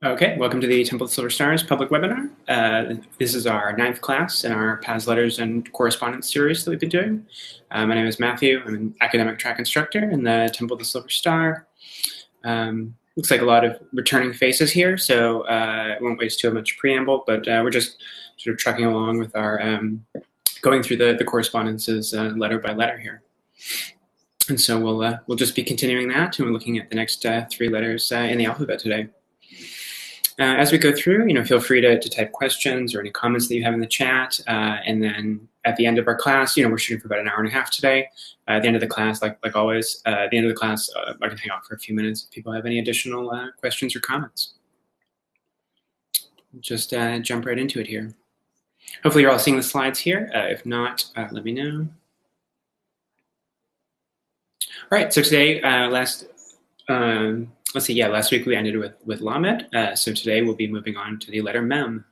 Okay, welcome to the Temple of Silver Stars public webinar. This is our 9th class in our PAS Letters and Correspondence series that we've been doing. My name is Matthew. I'm an academic track instructor in the Temple of the Silver Star. Looks like a lot of returning faces here, so I won't waste too much preamble, but we're just sort of trucking along with our going through the correspondences letter by letter here. And so we'll just be continuing that, and we're looking at the next 3 letters in the alphabet today. As we go through, feel free to type questions or any comments that you have in the chat. And then at the end of our class, we're shooting for about an hour and a half today. At the end of the class, like always, at the end of the class, I can hang out for a few minutes if people have any additional questions or comments. Just jump right into it here. Hopefully you're all seeing the slides here. If not, let me know. All right, so today, last week we ended with Lamed, so today we'll be moving on to the letter Mem.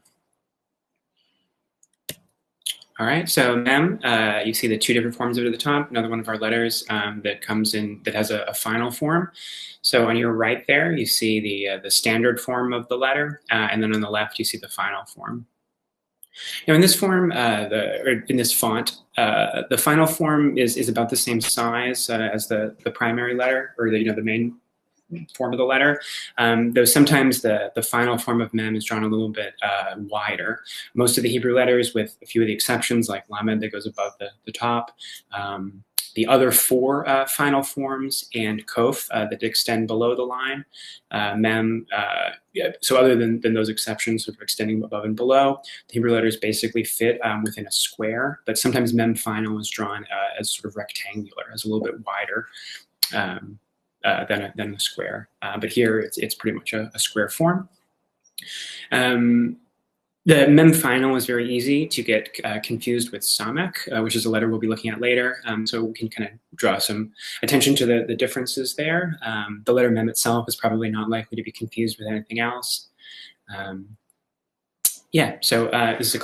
All right, so Mem, you see the 2 different forms over the top, another one of our letters that comes in, that has a final form. So on your right there, you see the standard form of the letter, and then on the left, you see the final form. Now in this form, in this font, the final form is about the same size as the primary letter, or the main form of the letter, though sometimes the final form of Mem is drawn a little bit wider. Most of the Hebrew letters, with a few of the exceptions like Lamed that goes above the top, the other 4 final forms and Kof that extend below the line, Mem, so other than those exceptions sort of extending above and below, the Hebrew letters basically fit within a square, but sometimes Mem final is drawn as sort of rectangular, as a little bit wider. Than a square, but here it's pretty much a square form. The Mem final is very easy to get confused with Samekh, which is a letter we'll be looking at later, so we can kind of draw some attention to the differences there. The letter Mem itself is probably not likely to be confused with anything else. So this is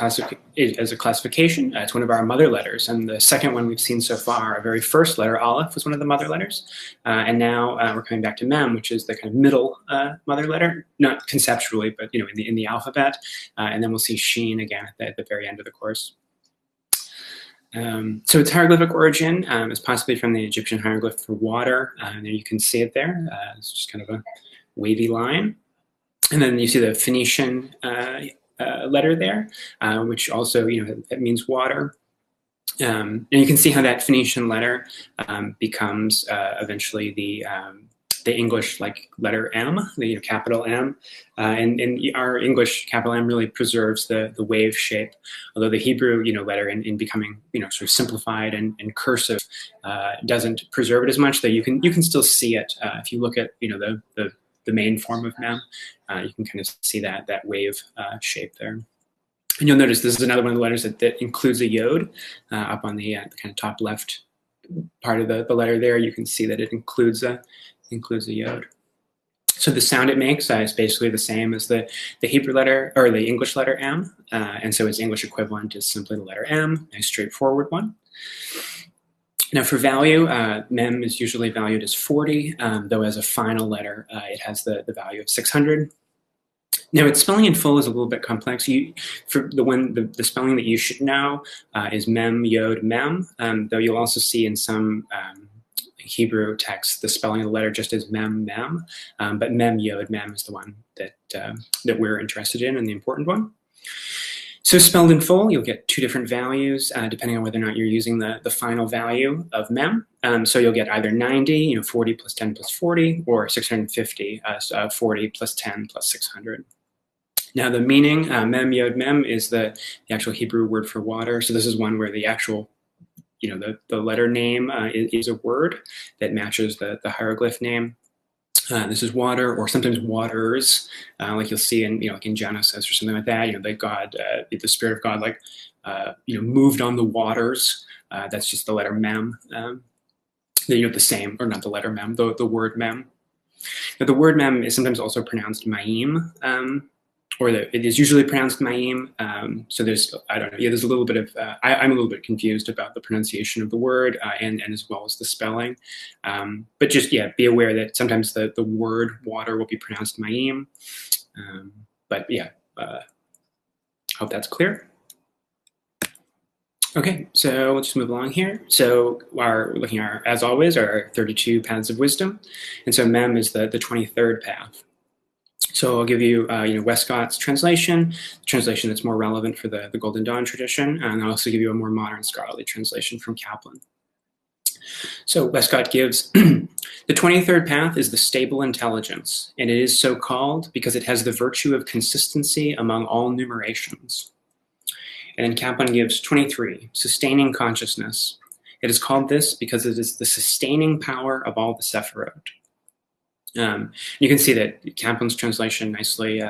as a classification. It's one of our mother letters, and the second one we've seen so far, our very first letter, Aleph, was one of the mother letters. And now we're coming back to Mem, which is the kind of middle mother letter, not conceptually, but in the alphabet. And then we'll see Sheen again at the very end of the course. So its hieroglyphic origin is possibly from the Egyptian hieroglyph for water. And you can see it there. It's just kind of a wavy line. And then you see the Phoenician letter there, which also it means water, and you can see how that Phoenician letter becomes eventually the English letter M, the capital M, and our English capital M really preserves the wave shape, although the Hebrew letter in becoming sort of simplified and cursive doesn't preserve it as much. Though you can still see it if you look at the main form of Mem. You can kind of see that wave shape there. And you'll notice this is another one of the letters that includes a yod up on the kind of top left part of the letter there. You can see that it includes a yod. So the sound it makes is basically the same as the Hebrew letter, or the English letter M. And so its English equivalent is simply the letter M, a straightforward one. Now for value, Mem is usually valued as 40, though as a final letter, it has the value of 600. Now its spelling in full is a little bit complex. For the spelling that you should know is Mem, Yod, Mem, though you'll also see in some Hebrew texts the spelling of the letter just as Mem, Mem, but Mem, Yod, Mem is the one that we're interested in and the important one. So spelled in full, you'll get 2 different values depending on whether or not you're using the final value of Mem. So you'll get either 90, 40 plus 10 plus 40, or 650, 40 plus 10 plus 600. Now the meaning, Mem, Yod, Mem, is the actual Hebrew word for water. So this is one where the actual, the letter name is a word that matches the hieroglyph name. This is water, or sometimes waters, like you'll see in like in Genesis or something like that. That God, the Spirit of God, moved on the waters. That's just the letter Mem. The same, or not the letter Mem, the word Mem. Now the word Mem is sometimes also pronounced Mayim, or it is usually pronounced Mayim. So there's, I don't know, there's a little bit of, I'm a little bit confused about the pronunciation of the word and as well as the spelling. But just, be aware that sometimes the word water will be pronounced Mayim. But yeah, hope that's clear. Okay, so let's just move along here. So we're looking at, as always, our 32 paths of wisdom. And so Mem is the 23rd path. So I'll give you, Westcott's translation, the translation that's more relevant for the Golden Dawn tradition, and I'll also give you a more modern scholarly translation from Kaplan. So Westcott gives, the 23rd path is the stable intelligence, and it is so called because it has the virtue of consistency among all numerations. And then Kaplan gives 23, sustaining consciousness. It is called this because it is the sustaining power of all the Sephirot. You can see that Kaplan's translation nicely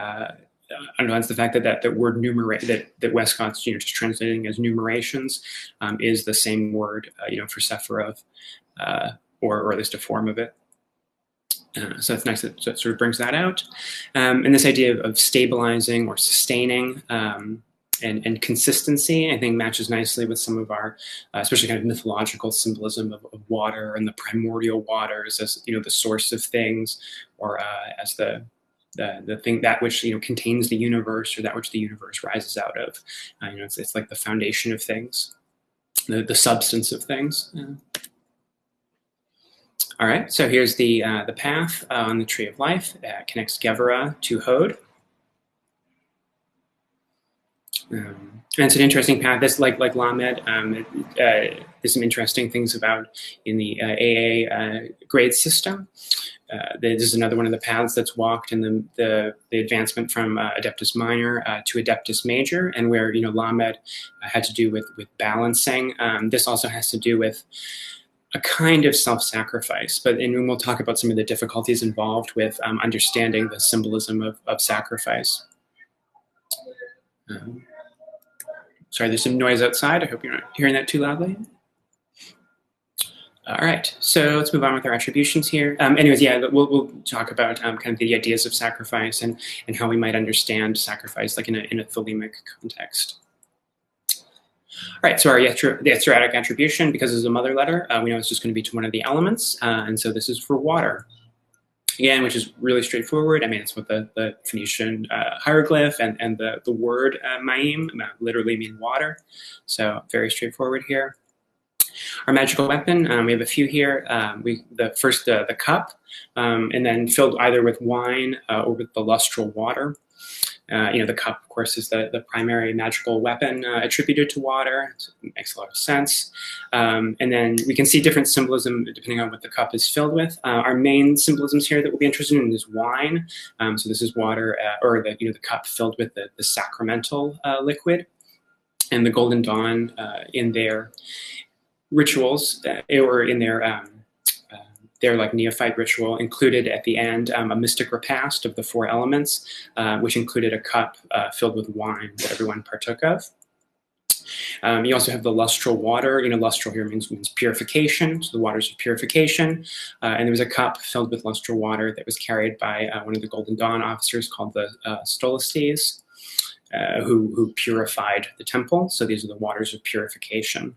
underlines the fact that the word numerate, that Westcott's just translating as numerations, is the same word for Sephiroth, or at least a form of it. So it's nice that it sort of brings that out. And this idea of stabilizing or sustaining and consistency, I think, matches nicely with some of our, especially kind of mythological symbolism of water and the primordial waters as the source of things, or as the thing that which contains the universe, or that which the universe rises out of. It's like the foundation of things, the substance of things. All right, so here's the path on the Tree of Life. Connects Gevurah to Hod. And it's an interesting path. This, like Lamed, there's some interesting things about in the AA grade system. This is another one of the paths that's walked in the advancement from Adeptus Minor to Adeptus Major, and where Lamed had to do with balancing. This also has to do with a kind of self-sacrifice, and we'll talk about some of the difficulties involved with understanding the symbolism of sacrifice. Sorry, there's some noise outside. I hope you're not hearing that too loudly. All right, so let's move on with our attributions here. Anyways, yeah, we'll talk about kind of the ideas of sacrifice and how we might understand sacrifice, like in a thelemic context. All right, so the Yetzer attribution, because it's a mother letter, we know it's just going to be to one of the elements, and so this is for water. Again, which is really straightforward. I mean, it's what the Phoenician hieroglyph and the word ma'im literally mean water. So very straightforward here. Our magical weapon, we have a few here. The cup, and then filled either with wine or with the lustral water. The cup, of course, is the primary magical weapon attributed to water. So it makes a lot of sense. And then we can see different symbolism depending on what the cup is filled with. Our main symbolisms here that we'll be interested in is wine. So this is water, or the cup filled with the sacramental liquid. And the Golden Dawn in their rituals, or in their like neophyte ritual, included at the end a mystic repast of the four elements, which included a cup filled with wine that everyone partook of. You also have the lustral water. Lustral here means purification, so the waters of purification. And there was a cup filled with lustral water that was carried by one of the Golden Dawn officers called the Stolastes, who purified the temple. So these are the waters of purification.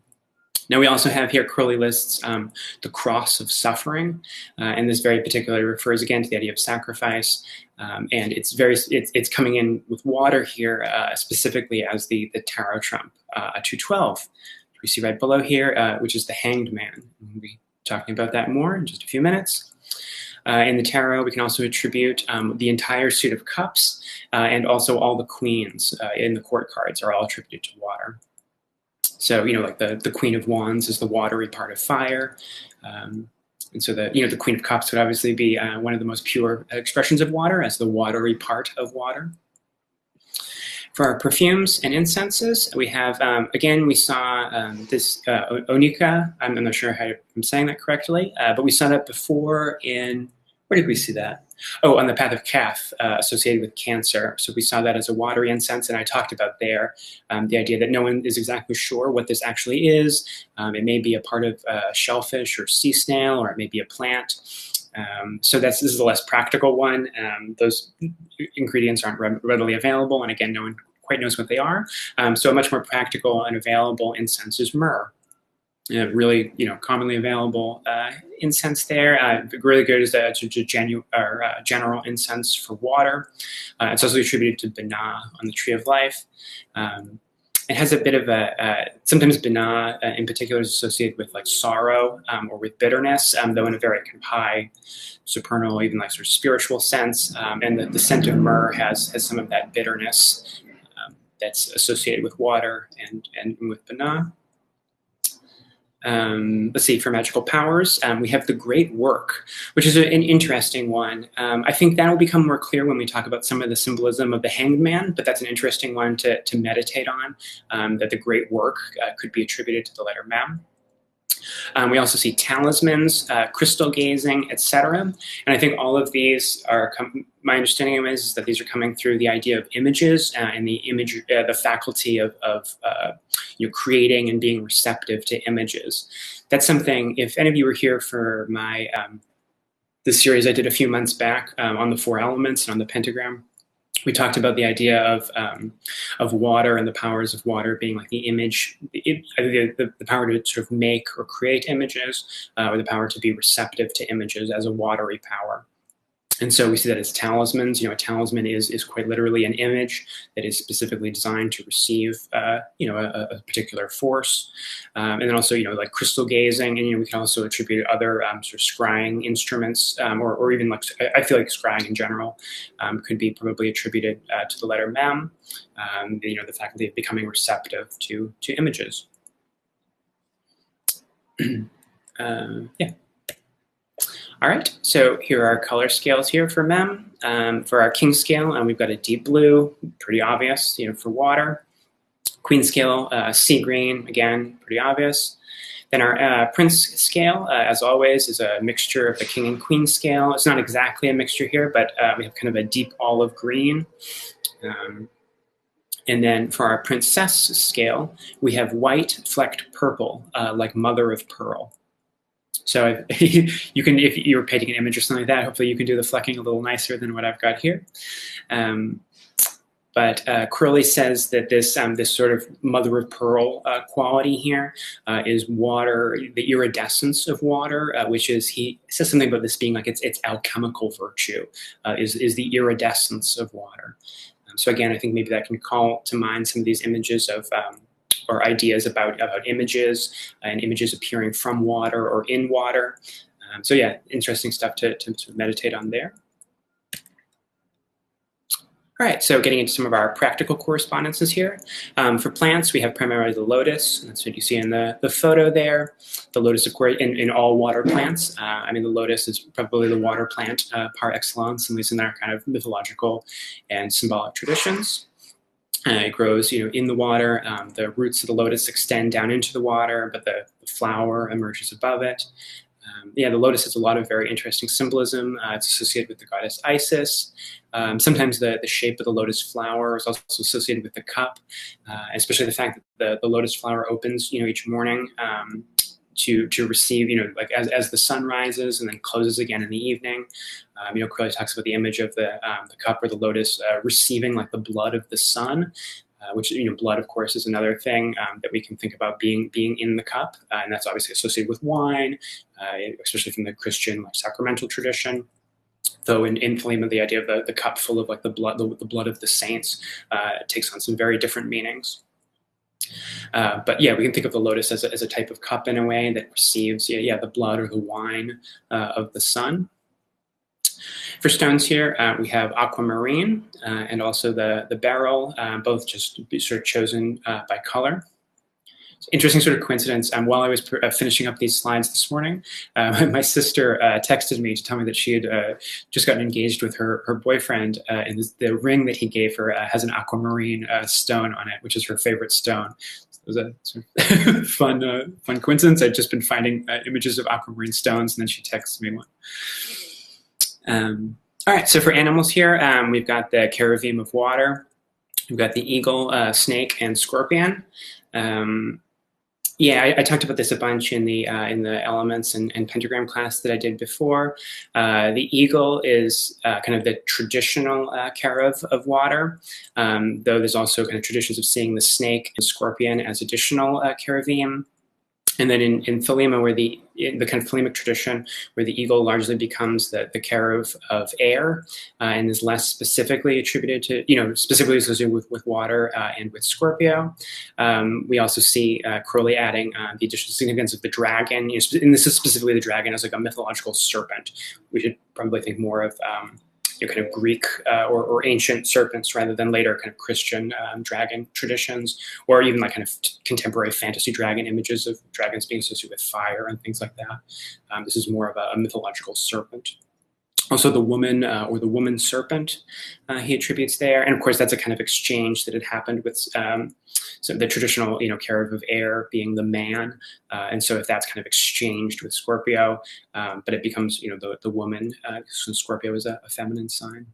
Now we also have here Crowley lists the cross of suffering, and this very particularly refers again to the idea of sacrifice, and it's coming in with water here specifically as the tarot trump, a 212. We see right below here, which is the Hanged Man. We'll be talking about that more in just a few minutes. In the tarot, we can also attribute the entire suit of cups, and also all the queens in the court cards are all attributed to water. So, like the Queen of Wands is the watery part of fire. And so the Queen of Cups would obviously be one of the most pure expressions of water, as the watery part of water. For our perfumes and incenses, we have, again, we saw this Onika. I'm not sure how I'm saying that correctly, but we saw that before in, where did we see that? Oh, on the path of Kaf, associated with cancer. So we saw that as a watery incense, and I talked about there the idea that no one is exactly sure what this actually is. It may be a part of shellfish or sea snail, or it may be a plant. So this is a less practical one. Those ingredients aren't readily available, and again, no one quite knows what they are. So a much more practical and available incense is myrrh. really, commonly available incense there. Really good is general incense for water. It's also attributed to Binah on the Tree of Life. It has a bit of sometimes Binah in particular is associated with like sorrow or with bitterness, though in a very kind of high supernal, even like sort of spiritual sense. And the scent of myrrh has some of that bitterness that's associated with water and with Binah. Let's see, for magical powers, we have the Great Work, which is an interesting one. I think that will become more clear when we talk about some of the symbolism of the Hanged Man, but that's an interesting one to meditate on, that the Great Work could be attributed to the letter Mem. We also see talismans, crystal gazing, etc. And I think all of these are, my understanding is that these are coming through the idea of images and the faculty of creating and being receptive to images. That's something, if any of you were here for my the series I did a few months back on the 4 elements and on the pentagram, we talked about the idea of water and the powers of water being like the image, the power to sort of make or create images, or the power to be receptive to images as a watery power. And so we see that as talismans. A talisman is quite literally an image that is specifically designed to receive, a particular force. And then also, like crystal gazing, and we can also attribute other sort of scrying instruments, or even like I feel like scrying in general could be probably attributed to the letter Mem. The faculty of becoming receptive to images. Yeah. All right, so here are our color scales here for Mem. For our king scale, we've got a deep blue, pretty obvious, for water. Queen scale, sea green, again, pretty obvious. Then our prince scale, as always, is a mixture of the king and queen scale. It's not exactly a mixture here, but we have kind of a deep olive green. And then for our princess scale, we have white flecked purple, like mother of pearl. So you can, if you were painting an image or something like that, hopefully you can do the flecking a little nicer than what I've got here. But Crowley says that this sort of mother of pearl quality here is water, the iridescence of water, which is, he says something about this being like its alchemical virtue, is the iridescence of water. So again, I think maybe that can call to mind some of these images of or ideas about images and images appearing from water or in water. So yeah, interesting stuff to sort of meditate on there. All right, so getting into some of our practical correspondences here. For plants, we have primarily the lotus. That's what you see in the photo there. The lotus, of course, in all water plants. The lotus is probably the water plant par excellence, at least in their kind of mythological and symbolic traditions. It grows, in the water. The roots of the lotus extend down into the water, but the flower emerges above it. The lotus has a lot of very interesting symbolism. It's associated with the goddess Isis. Sometimes the shape of the lotus flower is also associated with the cup, especially the fact that the lotus flower opens, each morning to receive, like as the sun rises and then closes again in the evening. Crowley talks about the image of the cup or the lotus receiving like the blood of the sun. Which, blood, of course, is another thing that we can think about being in the cup. And that's obviously associated with wine, especially from the Christian sacramental tradition. Though in Thelema, the idea of the cup full of the blood of the saints takes on some very different meanings. But yeah, we can think of the lotus as a type of cup in a way that receives the blood or the wine of the sun. For stones here, we have aquamarine and also the beryl, both just sort of chosen by color. Interesting sort of coincidence. While I was finishing up these slides this morning, my sister texted me to tell me that she had just gotten engaged with her boyfriend, and the ring that he gave her has an aquamarine stone on it, which is her favorite stone. It was a sort of fun coincidence. I'd just been finding images of aquamarine stones, and then she texted me one. All right, so for animals here, we've got the cherubim of water. We've got the eagle, snake, and scorpion. I talked about this a bunch in the elements and pentagram class that I did before. The eagle is kind of the traditional cherub of water, though there's also kind of traditions of seeing the snake and scorpion as additional cherubim. And then in Thelema, where in the kind of Thelemic tradition, where the eagle largely becomes the care of air and is less specifically attributed to, specifically associated with water and with Scorpio. We also see Crowley adding the additional significance of the dragon, and this is specifically the dragon as like a mythological serpent. We should probably think more of kind of Greek or ancient serpents rather than later kind of Christian dragon traditions, or even like kind of contemporary fantasy dragon images of dragons being associated with fire and things like that. This is more of a mythological serpent. Also, the woman or the woman serpent he attributes there, and of course that's a kind of exchange that had happened with so the traditional care of air being the man, and so if that's kind of exchanged with Scorpio, but it becomes the woman, so Scorpio is a feminine sign.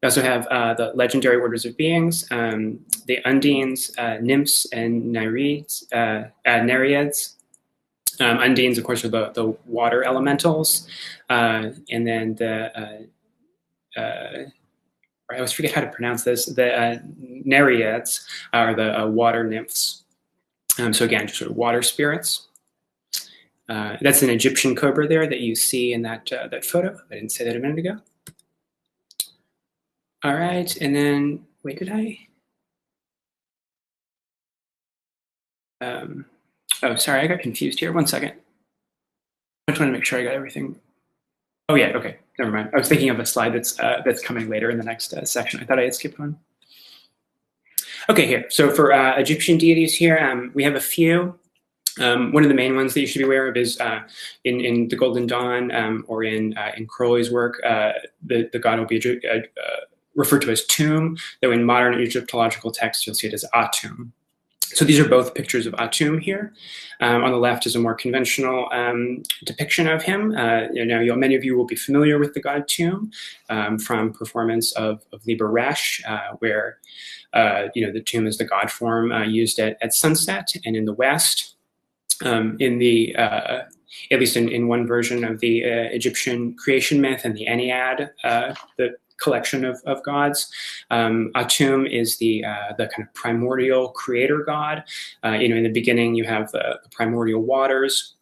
We also have the legendary orders of beings, the undines, nymphs, and nereids. Undines, of course, are the water elementals, and then I always forget how to pronounce this. The nereids are the water nymphs. So again, just sort of water spirits. That's an Egyptian cobra there that you see in that photo. I didn't say that a minute ago. All right, and then wait, did I? Oh, sorry, I got confused here. 1 second. I just want to make sure I got everything. Oh yeah, okay, never mind. I was thinking of a slide that's coming later in the next section. I thought I had skipped one. Okay, here. So for Egyptian deities here, we have a few. One of the main ones that you should be aware of is in the Golden Dawn or in Crowley's work, the god will be referred to as Tum, though in modern Egyptological texts you'll see it as Atum. So these are both pictures of Atum here. On the left is a more conventional depiction of him. Many of you will be familiar with the god Tum from performance of Liber Resh, where the Tum is the god form used at sunset. And in the West, at least in one version of the Egyptian creation myth and the Ennead, the collection of gods. Atum is the kind of primordial creator god. In the beginning, you have the primordial waters,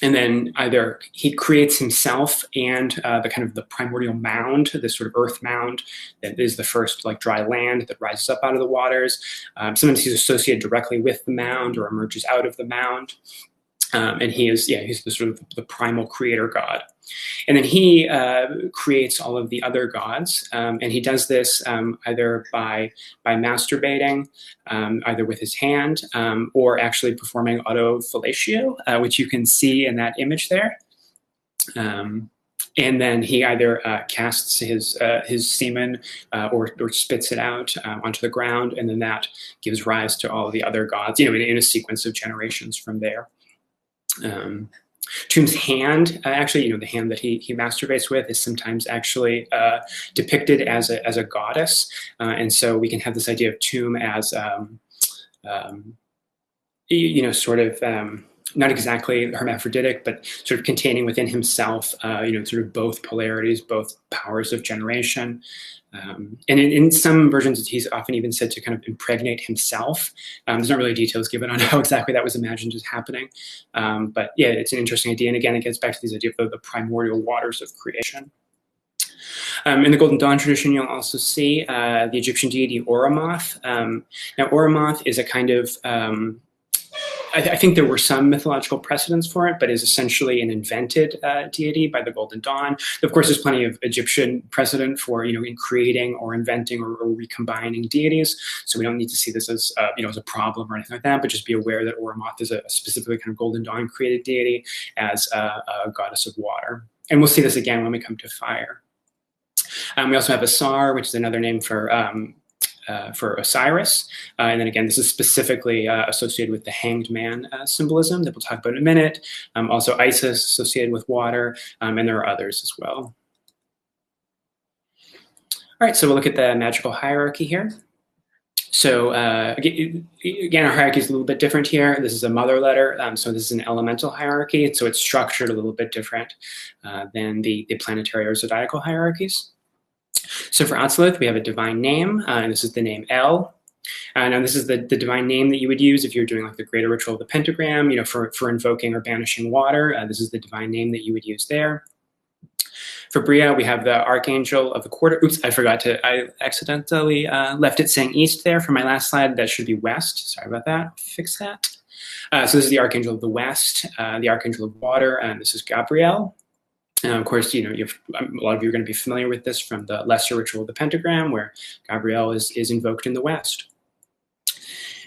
and then either he creates himself and the kind of the primordial mound, this sort of earth mound that is the first like dry land that rises up out of the waters. Sometimes he's associated directly with the mound or emerges out of the mound. And he's the sort of the primal creator god. And then he creates all of the other gods, and he does this either by masturbating, either with his hand, or actually performing autofellatio, which you can see in that image there. And then he either casts his semen or spits it out onto the ground, and then that gives rise to all of the other gods, in a sequence of generations from there. Tum's hand, actually, the hand that he masturbates with is sometimes actually depicted as a goddess, and so we can have this idea of Tum as, sort of not exactly hermaphroditic, but sort of containing within himself, sort of both polarities, both powers of generation. And in some versions, he's often even said to kind of impregnate himself. There's not really details given on how exactly that was imagined as happening. But yeah, it's an interesting idea. And again, it gets back to these ideas of the primordial waters of creation. In the Golden Dawn tradition, you'll also see the Egyptian deity Oromoth. Now, Oromoth is a kind of I think there were some mythological precedents for it, but is essentially an invented deity by the Golden Dawn. Of course, there's plenty of Egyptian precedent for, in creating or inventing or recombining deities. So we don't need to see this as, as a problem or anything like that, but just be aware that Oromoth is a specifically kind of Golden Dawn created deity as a goddess of water. And we'll see this again when we come to fire. We also have Asar, which is another name for Osiris. And then again, this is specifically associated with the hanged man symbolism that we'll talk about in a minute. Also Isis associated with water, and there are others as well. All right, so we'll look at the magical hierarchy here. So again, our hierarchy is a little bit different here. This is a mother letter, so this is an elemental hierarchy, so it's structured a little bit different than the planetary or zodiacal hierarchies. So for Atzilith, we have a divine name, and this is the name El. Now this is the divine name that you would use if you're doing like the greater ritual of the pentagram, for invoking or banishing water. This is the divine name that you would use there. For Bria, we have the Archangel of the Quarter. Oops, I accidentally left it saying east there for my last slide. That should be west. Sorry about that. Fix that. So this is the Archangel of the West, the Archangel of Water, and this is Gabriel. Of course, a lot of you are going to be familiar with this from the Lesser Ritual of the Pentagram, where Gabriel is invoked in the West.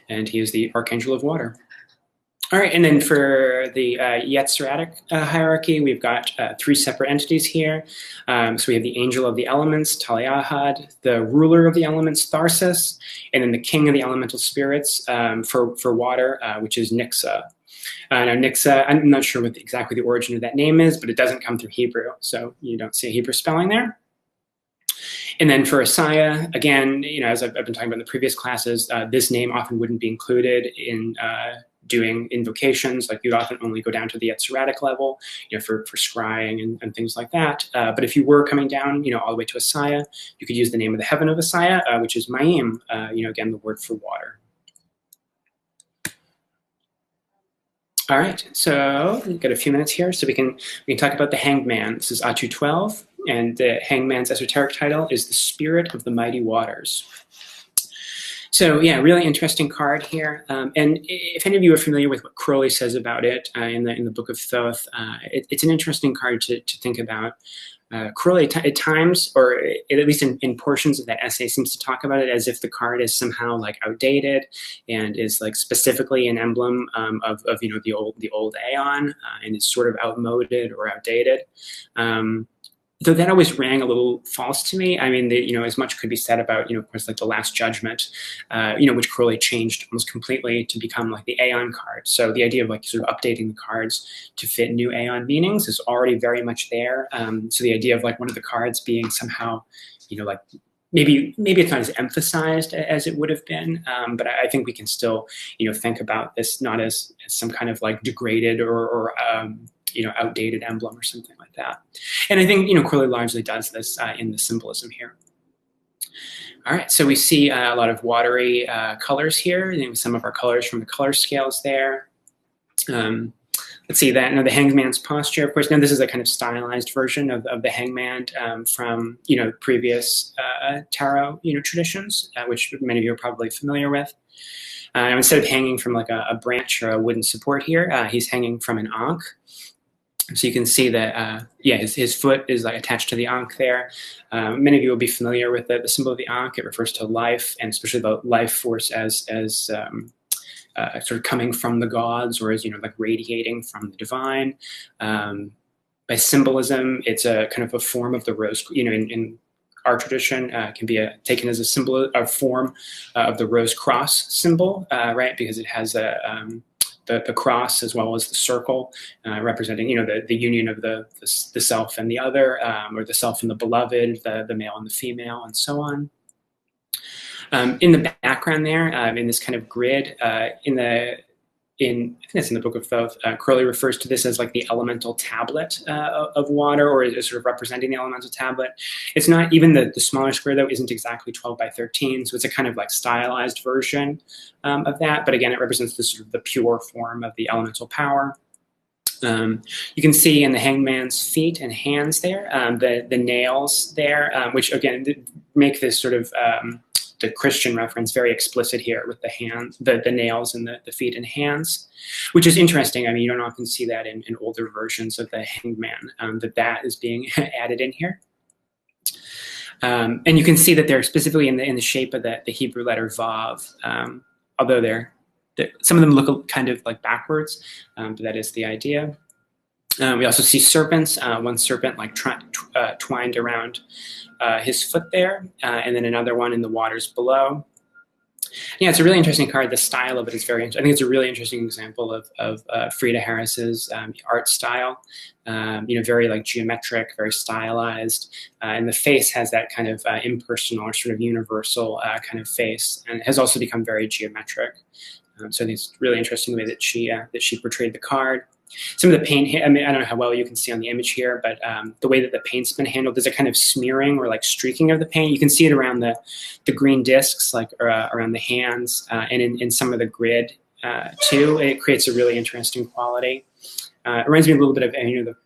And he is the Archangel of Water. All right, and then for the Yetziratic hierarchy, we've got 3 separate entities here. So we have the Angel of the Elements, Taliahad, the Ruler of the Elements, Tharsis, and then the King of the Elemental Spirits for water, which is Nixa. Now Nixa, I'm not sure what exactly the origin of that name is, but it doesn't come through Hebrew, so you don't see a Hebrew spelling there. And then for Asaya, again, as I've been talking about in the previous classes, this name often wouldn't be included in doing invocations. Like you'd often only go down to the Yetziratic level, for scrying and things like that. But if you were coming down, all the way to Asaya, you could use the name of the heaven of Asaya, which is Mayim, again, the word for water. All right, so we've got a few minutes here, so we can talk about the Hanged Man. This is Atu 12, and the Hanged Man's esoteric title is the Spirit of the Mighty Waters. So yeah, really interesting card here. And if any of you are familiar with what Crowley says about it in the Book of Thoth, it's an interesting card to think about. Crowley at times, or at least in portions of that essay, seems to talk about it as if the card is somehow like outdated and is like specifically an emblem of the old Aeon and is sort of outmoded or outdated. Though that always rang a little false to me. I mean, as much could be said about, of course, like the Last Judgment, which Crowley changed almost completely to become like the Aeon card. So the idea of like sort of updating the cards to fit new Aeon meanings is already very much there. So the idea of like one of the cards being somehow, like maybe it's not as emphasized as it would have been, but I think we can still, think about this not as some kind of like degraded or outdated emblem or something like that. And I think, Crowley largely does this in the symbolism here. All right, so we see a lot of watery colors here, some of our colors from the color scales there. Let's see that. Now the Hanged Man's posture, of course. Now this is a kind of stylized version of the hangman from previous tarot traditions, which many of you are probably familiar with. Instead of hanging from like a branch or a wooden support here, he's hanging from an ankh. So you can see that, his foot is like attached to the ankh there. Many of you will be familiar with the symbol of the ankh. It refers to life, and especially the life force as sort of coming from the gods, or as like radiating from the divine. By symbolism, it's a kind of a form of the rose. In our tradition, can be taken as a symbol, a form of the rose cross symbol, right? Because it has the cross as well as the circle, representing the union of the self and the other, or the self and the beloved, the male and the female, and so on. In the background there, in this kind of grid, I think it's in the Book of Thoth, Crowley refers to this as like the elemental tablet of water, or is sort of representing the elemental tablet. It's not, even the smaller square though isn't exactly 12 by 13, so it's a kind of like stylized version of that, but again it represents the sort of the pure form of the elemental power. You can see in the hangman's feet and hands there, the nails there, which again make this sort of the Christian reference very explicit here with the nails in the feet and hands, which is interesting. I mean, you don't often see that in older versions of the hanged man, that is being added in here. And you can see that they're specifically in the shape of the Hebrew letter Vav, although some of them look kind of like backwards, but that is the idea. We also see serpents, one serpent like twined around his foot there, and then another one in the waters below. Yeah, it's a really interesting card. The style of it is I think it's a really interesting example of Frida Harris's art style. Very like geometric, very stylized, and the face has that kind of impersonal or sort of universal kind of face, and has also become very geometric. So I think it's really interesting the way that she portrayed the card. Some of the paint, I mean, I don't know how well you can see on the image here, but the way that the paint's been handled, there's a kind of smearing or like streaking of the paint. You can see it around the green discs, like around the hands, and in some of the grid too. It creates a really interesting quality. It reminds me a little bit of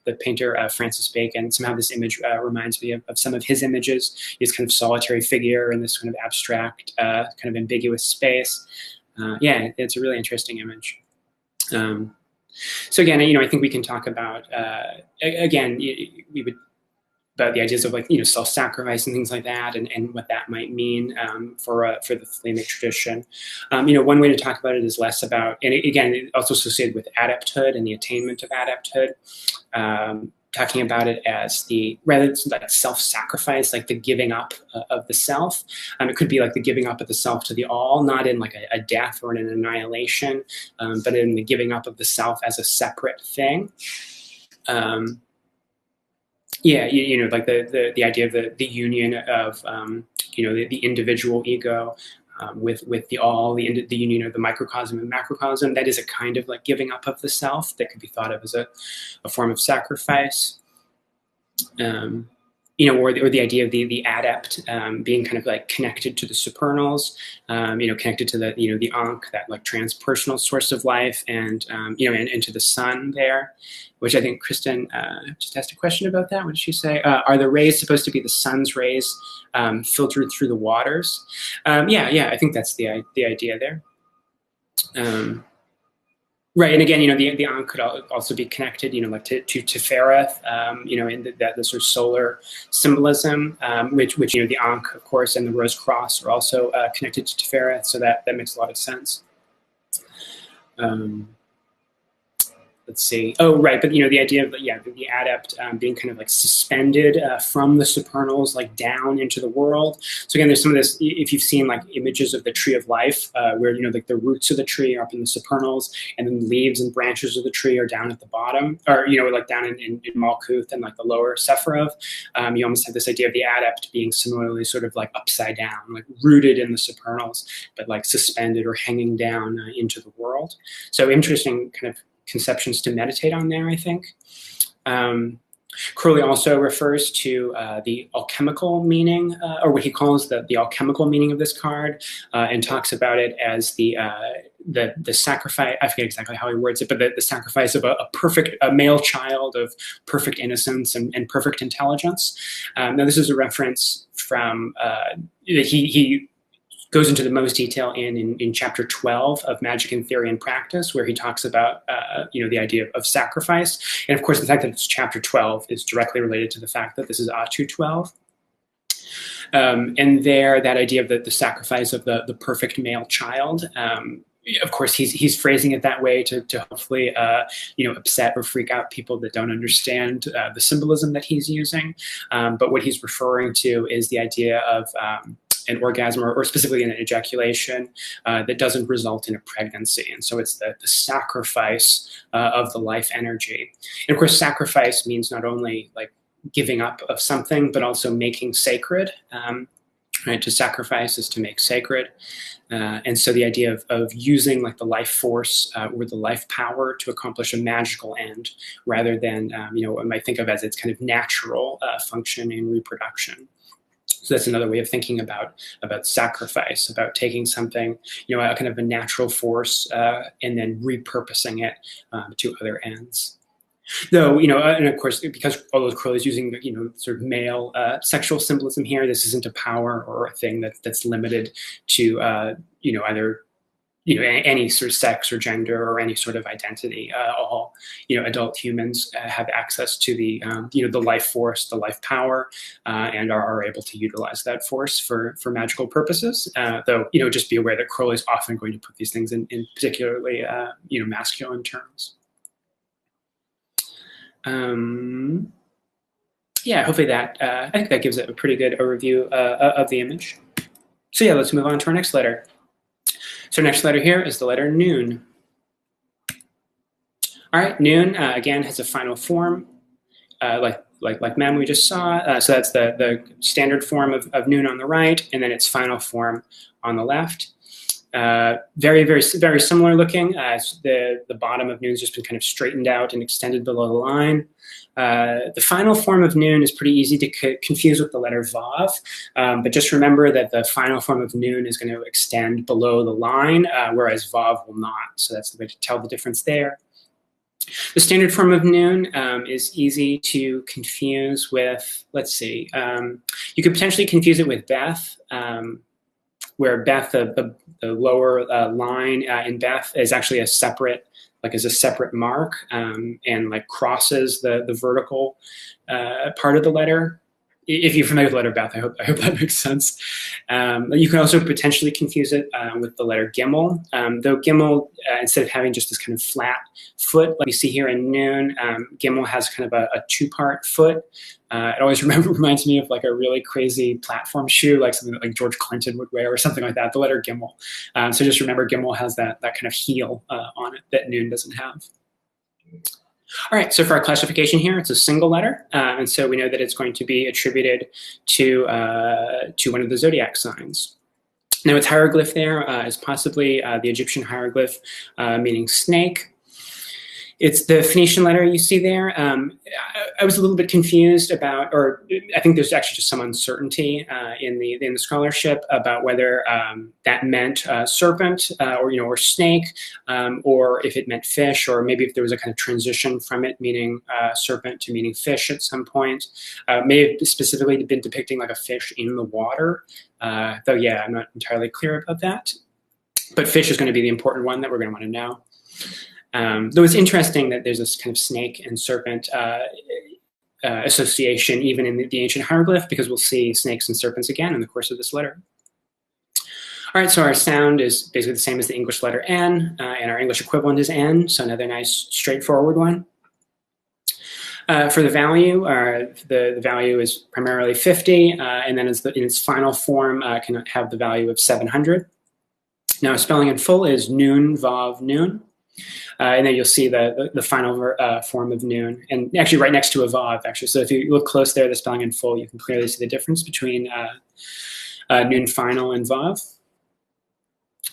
the painter Francis Bacon. Somehow this image reminds me of some of his images. He's kind of solitary figure in this kind of abstract, kind of ambiguous space. Yeah, it's a really interesting image. So again, I think we can talk about again, we would about the ideas of like self-sacrifice and things like that, and what that might mean for the Thelemic tradition. One way to talk about it is less about, and again, also associated with adepthood and the attainment of adepthood. Talking about it as rather than like self-sacrifice, like the giving up of the self. It could be like the giving up of the self to the all, not in like a death or in an annihilation, but in the giving up of the self as a separate thing. Yeah, like the idea of the union of the individual ego with the all, the union of the microcosm and macrocosm. That is a kind of like giving up of the self that could be thought of as a form of sacrifice. Or the idea of the adept being kind of like connected to the supernals, connected to the Ankh, that like transpersonal source of life, and and to the sun there, which I think Kristen just asked a question about that. What did she say? Are the rays supposed to be the sun's rays filtered through the waters? Yeah, I think that's the idea there. Right, and again, the Ankh could also be connected, like to Tefereth, in the sort of solar symbolism, which the Ankh, of course, and the Rose Cross are also connected to Tefereth, so that makes a lot of sense. Let's see. Oh, right. But, the idea of, the adept being kind of like suspended from the supernals, like down into the world. So again, there's some of this, if you've seen like images of the tree of life, where, like the roots of the tree are up in the supernals, and then the leaves and branches of the tree are down at the bottom, or, like down in Malkuth and like the lower Sephiroth. You almost have this idea of the adept being similarly sort of like upside down, like rooted in the supernals, but like suspended or hanging down into the world. So interesting kind of conceptions to meditate on there, I think. Crowley also refers to the alchemical meaning, or what he calls the alchemical meaning of this card, and talks about it as the sacrifice. I forget exactly how he words it, but the sacrifice of a male child of perfect innocence and perfect intelligence. Now, this is a reference from he goes into the most detail in chapter 12 of Magic in Theory and Practice, where he talks about the idea of sacrifice. And of course, the fact that it's chapter 12 is directly related to the fact that this is Atu 12. And there, that idea of the sacrifice of the perfect male child, of course, he's phrasing it that way to hopefully upset or freak out people that don't understand the symbolism that he's using. But what he's referring to is the idea of an orgasm, or specifically an ejaculation that doesn't result in a pregnancy. And so it's the sacrifice of the life energy. And of course, sacrifice means not only like giving up of something, but also making sacred. Right? To sacrifice is to make sacred. And so the idea of using like the life force or the life power to accomplish a magical end, rather than what I might think of as its kind of natural function in reproduction. So that's another way of thinking about sacrifice, about taking something, a kind of a natural force, and then repurposing it to other ends. Though, and of course, because although Crowley is using sort of male sexual symbolism here, this isn't a power or a thing that's limited to either any sort of sex or gender or any sort of identity. All adult humans have access to the the life force, the life power, and are able to utilize that force for magical purposes. Though just be aware that Crowley is often going to put these things in particularly masculine terms. Yeah, hopefully that I think that gives it a pretty good overview of the image. So yeah, let's move on to our next letter. So next letter here is the letter Nun. All right, Nun again has a final form, like Mem we just saw. So that's the standard form of Nun on the right, and then its final form on the left. very similar looking. The bottom of noon has just been kind of straightened out and extended below the line. The final form of noon is pretty easy to confuse with the letter vav, but just remember that the final form of noon is going to extend below the line, whereas vav will not. So that's the way to tell the difference there. The standard form of noon is easy to confuse with, let's see, you could potentially confuse it with Beth, where Beth, the lower line in Beth is actually a separate, is a separate mark, and like crosses the vertical part of the letter. If you're familiar with the letter Beth, I hope that makes sense. You can also potentially confuse it with the letter Gimel, though Gimel, instead of having just this kind of flat foot like you see here in noon, Gimel has kind of a two-part foot. It always reminds me of like a really crazy platform shoe, like something that like George Clinton would wear or something like that, the letter Gimel. So just remember Gimel has that kind of heel on it that noon doesn't have. All right, so for our classification here, it's a single letter, and so we know that it's going to be attributed to one of the zodiac signs. Now, its hieroglyph there is possibly the Egyptian hieroglyph meaning snake. It's the Phoenician letter you see there. I was a little bit confused about, or I think there's actually just some uncertainty in the scholarship about whether that meant serpent or snake, or if it meant fish, or maybe if there was a kind of transition from it meaning serpent to meaning fish at some point. May have specifically been depicting like a fish in the water, though yeah, I'm not entirely clear about that. But fish is going to be the important one that we're going to want to know. Though it's interesting that there's this kind of snake and serpent association even in the ancient hieroglyph, because we'll see snakes and serpents again in the course of this letter. All right, so our sound is basically the same as the English letter N, and our English equivalent is N, so another nice straightforward one. For the value, the value is primarily 50, and then in its final form can have the value of 700. Now, spelling in full is noon, vav, noon. And then you'll see the final form of noon, and actually right next to a vav, actually. So if you look close there, the spelling in full, you can clearly see the difference between noon final and vav.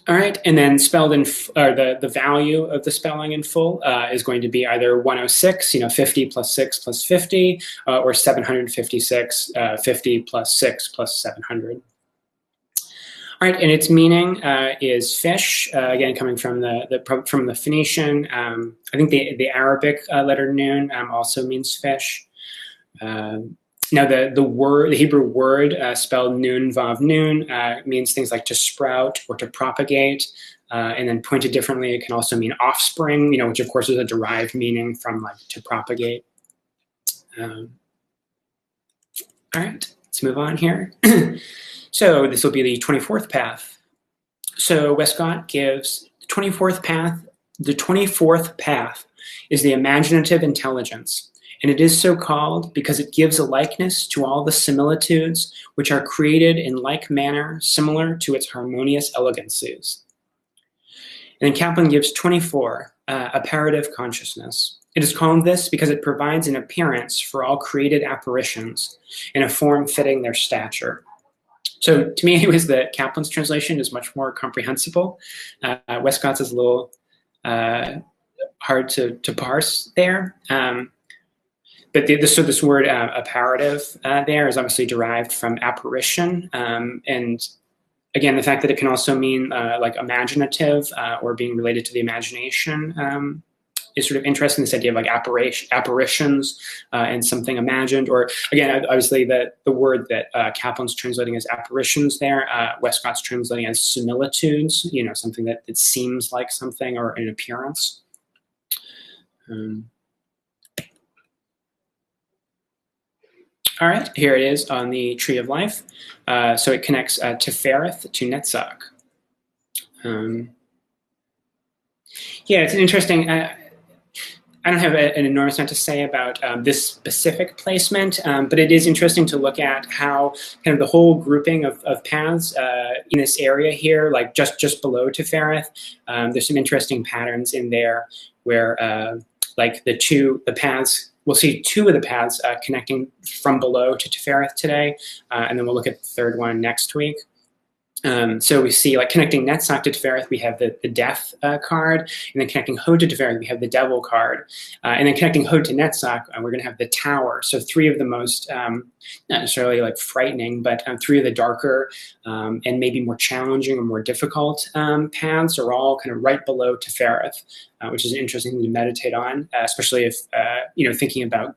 All right, and then spelled in, the value of the spelling in full is going to be either 106, 50 plus 6 plus 50, or 756, 50 plus 6 plus 700. All right, and its meaning is fish. Again, coming from the Phoenician. I think the Arabic letter noon also means fish. Now, the Hebrew word spelled noon vav noon means things like to sprout or to propagate, and then pointed differently, it can also mean offspring. Which of course is a derived meaning from like to propagate. All right, let's move on here. So this will be the 24th path. So Westcott gives the 24th path. The 24th path is the imaginative intelligence, and it is so called because it gives a likeness to all the similitudes which are created in like manner similar to its harmonious elegancies. And then Kaplan gives 24, apparative consciousness. It is called this because it provides an appearance for all created apparitions in a form fitting their stature. So to me, anyways, the Kaplan's translation is much more comprehensible. Westcott's is a little hard to parse there. But this word apparative there is obviously derived from apparition. And again, the fact that it can also mean like imaginative or being related to the imagination is sort of interesting, this idea of like apparitions and something imagined, or again, obviously the word that Kaplan's translating as apparitions there, Westcott's translating as similitudes, something that seems like something or an appearance. All right, here it is on the Tree of Life. So it connects Tefereth to Netzach. Yeah, it's an interesting, I don't have an enormous amount to say about this specific placement, but it is interesting to look at how kind of the whole grouping of paths in this area here, like just below Tefereth, there's some interesting patterns in there where like the paths, we'll see two of the paths connecting from below to Tefereth today, and then we'll look at the third one next week. So we see, like, connecting Netzach to Tefereth, we have the death card, and then connecting Hod to Tefereth, we have the devil card, and then connecting Hod to Netzach, we're going to have the tower. So three of the most, not necessarily like frightening, but three of the darker and maybe more challenging or more difficult paths are all kind of right below Tefereth, which is an interesting thing to meditate on, especially if thinking about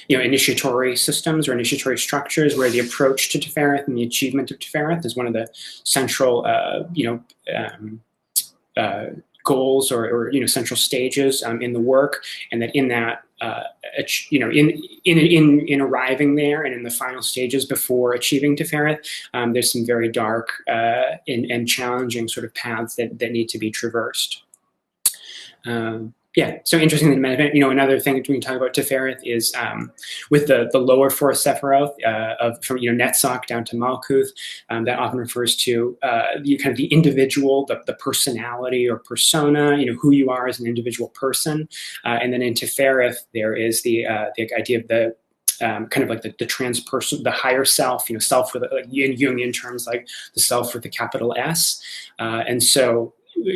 initiatory systems or initiatory structures, where the approach to Tefereth and the achievement of Tefereth is one of the central, goals or central stages in the work, and that in that, in arriving there and in the final stages before achieving Tefereth, there's some very dark and challenging sort of paths that need to be traversed. So interesting to meditate. Another thing we can talk about Tefereth is with the lower four Sephiroth from Netzach down to Malkuth. That often refers to the individual, the personality or persona, who you are as an individual person. And then in Tefereth, there is the idea of the kind of like the transpersonal, the higher self, self with in Jungian terms, like the self with the capital S. And so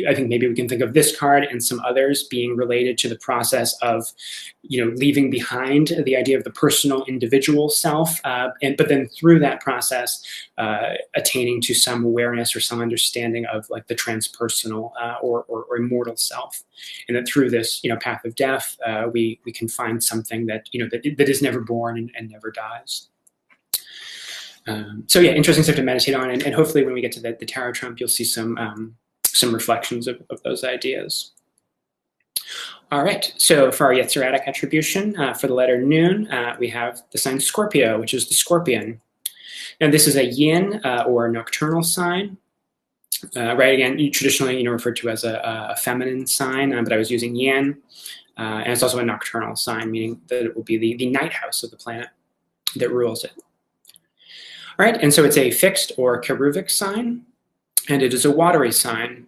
I think maybe we can think of this card and some others being related to the process of, leaving behind the idea of the personal individual self, but then through that process, attaining to some awareness or some understanding of like the transpersonal or immortal self, and that through this, path of death, we can find something that that is never born and never dies. So yeah, interesting stuff to meditate on, and hopefully when we get to the tarot trump, you'll see some reflections of those ideas. All right, so for our Yetziratic attribution, for the letter Nun, we have the sign Scorpio, which is the scorpion. Now this is a yin or nocturnal sign. Right, again, traditionally referred to as a feminine sign, but I was using yin. And it's also a nocturnal sign, meaning that it will be the night house of the planet that rules it. All right, and so it's a fixed or cherubic sign, and it is a watery sign,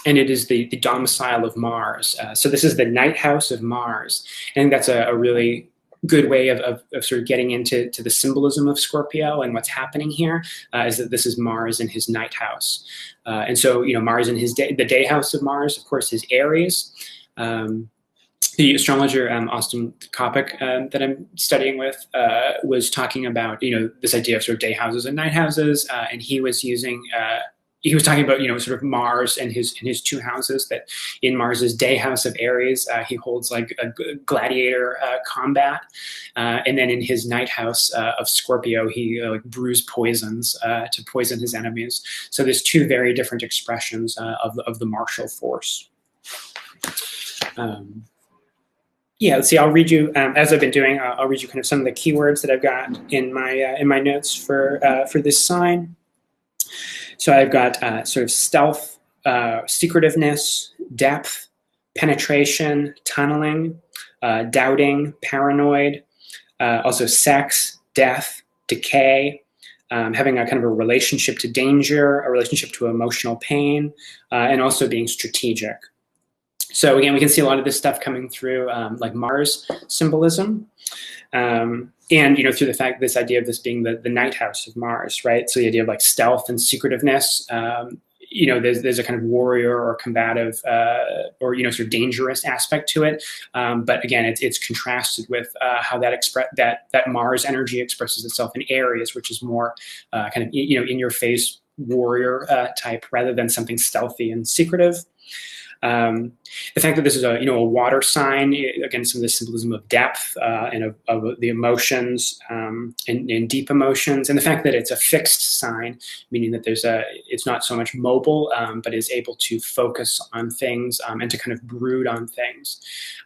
and it is the domicile of Mars. So this is the night house of Mars. And that's a really good way of sort of getting into the symbolism of Scorpio and what's happening here, is that this is Mars in his night house. And so, Mars in the day house of Mars, of course, is Aries. The astrologer Austin Kopic that I'm studying with was talking about this idea of sort of day houses and night houses, and he was talking about sort of Mars and his two houses. That in Mars's day house of Aries, he holds like a gladiator combat, and then in his night house of Scorpio, he brews poisons to poison his enemies. So there's two very different expressions of the martial force. Let's see. I'll read you, as I've been doing. I'll read you kind of some of the keywords that I've got in my notes for this sign. So I've got sort of stealth, secretiveness, depth, penetration, tunneling, doubting, paranoid, also sex, death, decay, having a kind of a relationship to danger, a relationship to emotional pain, and also being strategic. So again, we can see a lot of this stuff coming through like Mars symbolism. And through the fact, this idea of this being the night house of Mars, right? So the idea of like stealth and secretiveness, there's a kind of warrior or combative or sort of dangerous aspect to it. But again, it's contrasted with how that Mars energy expresses itself in Aries, which is more kind of in your face warrior type, rather than something stealthy and secretive. The fact that this is a water sign, again, some of the symbolism of depth and of the emotions and deep emotions, and the fact that it's a fixed sign, meaning that it's not so much mobile, but is able to focus on things and to kind of brood on things,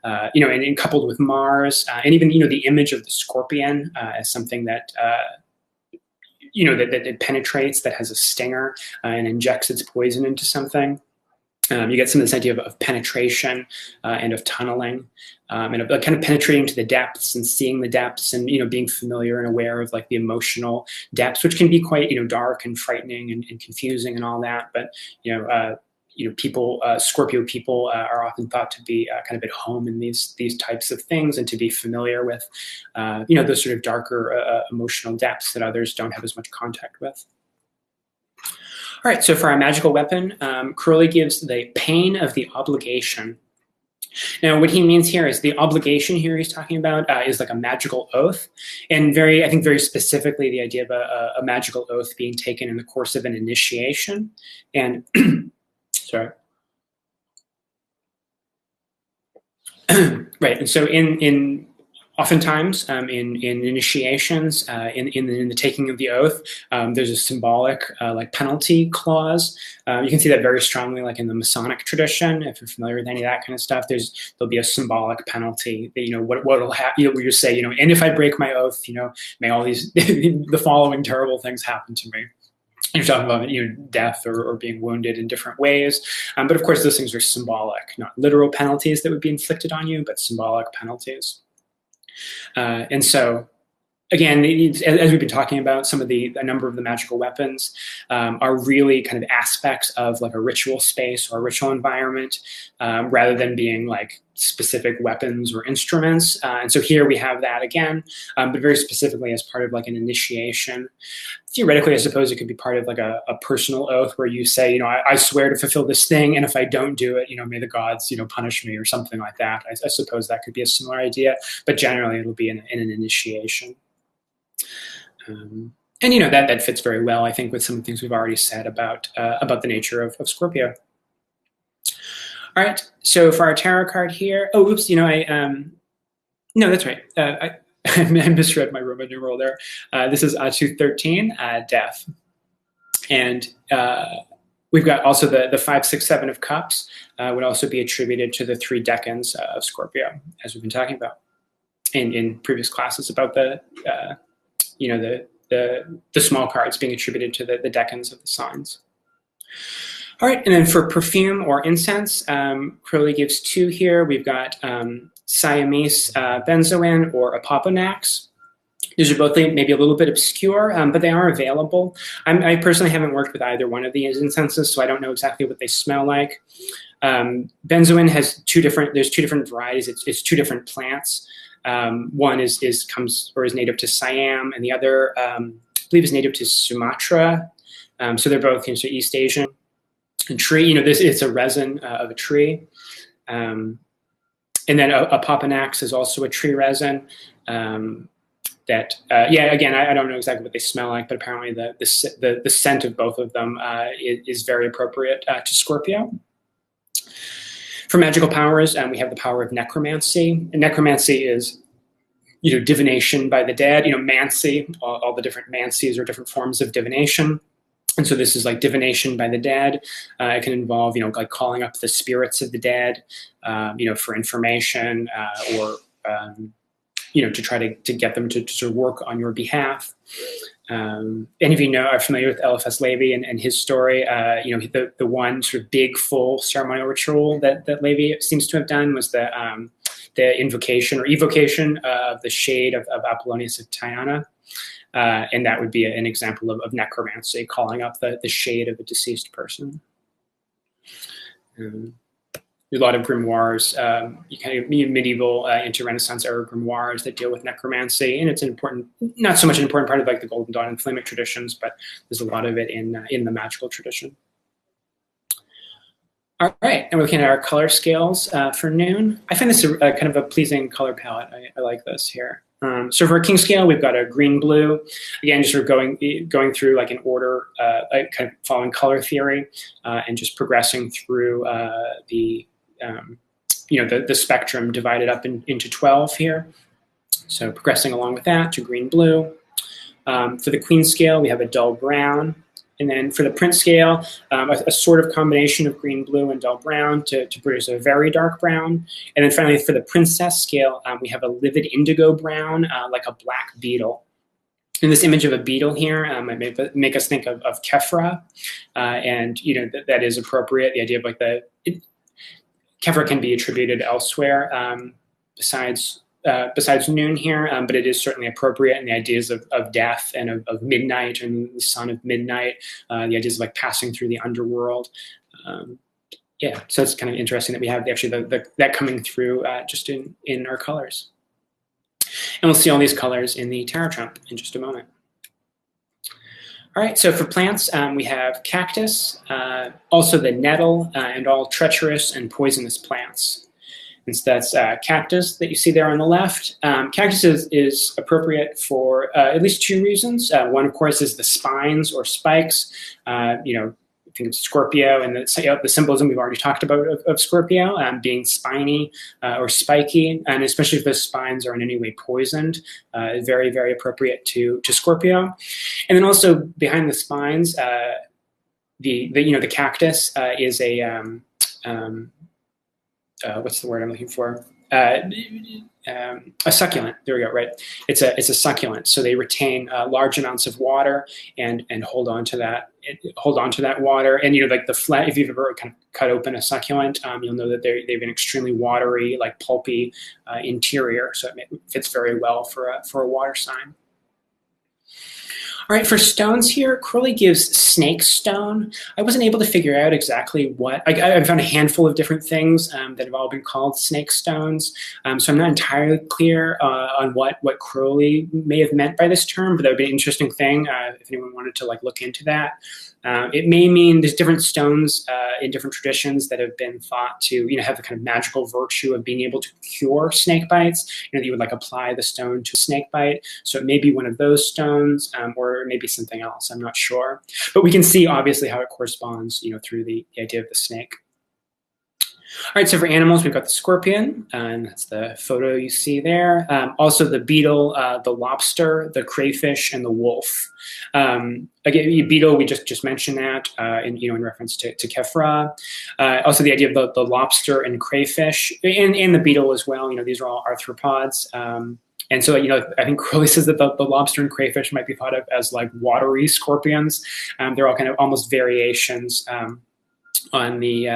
and coupled with Mars and even the image of the scorpion as something that. That it penetrates, that has a stinger and injects its poison into something. You get some of this idea of penetration and of tunneling, and of kind of penetrating to the depths and seeing the depths, and being familiar and aware of like the emotional depths, which can be quite dark and frightening and confusing and all that. But people, Scorpio people, are often thought to be kind of at home in these types of things, and to be familiar with those sort of darker emotional depths that others don't have as much contact with. All right, so for our magical weapon, Crowley gives the pain of the obligation. Now, what he means here is the obligation here he's talking about is like a magical oath, and I think very specifically the idea of a magical oath being taken in the course of an initiation. And sorry. Right, and so in oftentimes in initiations, in the taking of the oath, there's a symbolic like penalty clause. You can see that very strongly, like in the Masonic tradition. If you're familiar with any of that kind of stuff, there'll be a symbolic penalty. That, what'll happen? Where you say, and if I break my oath, may all these the following terrible things happen to me. You're talking about death or being wounded in different ways, but of course those things are symbolic, not literal penalties that would be inflicted on you, but symbolic penalties. And so, again, as we've been talking about, a number of the magical weapons are really kind of aspects of like a ritual space or a ritual environment, rather than being like specific weapons or instruments. And so here we have that again, but very specifically as part of like an initiation. Theoretically, I suppose it could be part of like a personal oath where you say, I swear to fulfill this thing, and if I don't do it, may the gods, punish me or something like that. I suppose that could be a similar idea, but generally it'll be in an initiation. And that fits very well, I think, with some of the things we've already said about the nature of Scorpio. All right, so for our tarot card here, no, that's right. I misread my Roman numeral there. This is 213, death. And we've got also the 5, 6, 7 of cups would also be attributed to the 3 decans of Scorpio, as we've been talking about in previous classes about the small cards being attributed to the decans of the signs. All right, and then for perfume or incense, Crowley gives 2 here. We've got Siamese benzoin or Apoponax. These are both maybe a little bit obscure, but they are available. I personally haven't worked with either one of these incenses, so I don't know exactly what they smell like. Benzoin has there's 2 different varieties. It's 2 different plants. One is native to Siam, and the other, I believe, is native to Sumatra. So they're both East Asian. And tree, it's a resin of a tree. And then Apoponax is also a tree resin. Again, I don't know exactly what they smell like, but apparently the scent of both of them is very appropriate to Scorpio. For magical powers, we have the power of necromancy. And necromancy is, divination by the dead. Mancy, all the different mancies or different forms of divination. And so this is like divination by the dead. It can involve, like calling up the spirits of the dead, for information or, to try to get them to sort of work on your behalf. Any of you are familiar with Eliphas Levi and his story. The one sort of big, full ceremonial ritual that Levi seems to have done was the invocation or evocation of the shade of Apollonius of Tyana. And that would be an example of necromancy, calling up the shade of a deceased person. A lot of grimoires, medieval into Renaissance era grimoires that deal with necromancy, and it's not so much an important part of like the Golden Dawn and Flemic traditions, but there's a lot of it in the magical tradition. All right, and we're looking at our color scales for noon. I find this kind of a pleasing color palette. I like this here. So for a king scale, we've got a green-blue. Again, just sort of going through like an order, kind of following color theory, and just progressing through the spectrum divided up into 12 here. So progressing along with that to green-blue. For the queen scale, we have a dull brown. And then for the prince scale, a sort of combination of green, blue, and dull brown to produce a very dark brown. And then finally, for the princess scale, we have a livid indigo brown, like a black beetle. And this image of a beetle here might make us think of Kefra, and that is appropriate. The idea of like Kefra can be attributed elsewhere besides noon here, but it is certainly appropriate in the ideas of death and of midnight and the son of midnight, the ideas of like passing through the underworld. So it's kind of interesting that we have actually that coming through just in our colors. And we'll see all these colors in the tarot trump in just a moment. All right, so for plants, we have cactus, also the nettle, and all treacherous and poisonous plants. And so that's cactus that you see there on the left. Cactus is appropriate for at least two reasons. One, of course, is the spines or spikes. Think of Scorpio and the symbolism we've already talked about of Scorpio being spiny or spiky, and especially if those spines are in any way poisoned, very, very appropriate to Scorpio. And then also behind the spines, the cactus is a what's the word I'm looking for? A succulent. There we go. Right. It's a succulent. So they retain large amounts of water and hold on to that water. And like the flat. If you've ever kind of cut open a succulent, you'll know that they have an extremely watery, like pulpy interior. So it fits very well for a water sign. All right, for stones here, Crowley gives snake stone. I wasn't able to figure out exactly what. I found a handful of different things that have all been called snake stones. So I'm not entirely clear on what Crowley may have meant by this term, but that would be an interesting thing if anyone wanted to look into that. It may mean there's different stones in different traditions that have been thought to, have the kind of magical virtue of being able to cure snake bites. That you would apply the stone to a snake bite. So it may be one of those stones, or maybe something else. I'm not sure, but we can see obviously how it corresponds, through the idea of the snake. All right, so for animals, we've got the scorpion, and that's the photo you see there. Also the beetle, the lobster, the crayfish, and the wolf. Again, beetle, we just mentioned that in reference to Kefra. Also the idea of the lobster and crayfish, and the beetle as well. These are all arthropods. And so, I think Crowley says that the lobster and crayfish might be thought of as watery scorpions. They're all kind of almost variations on the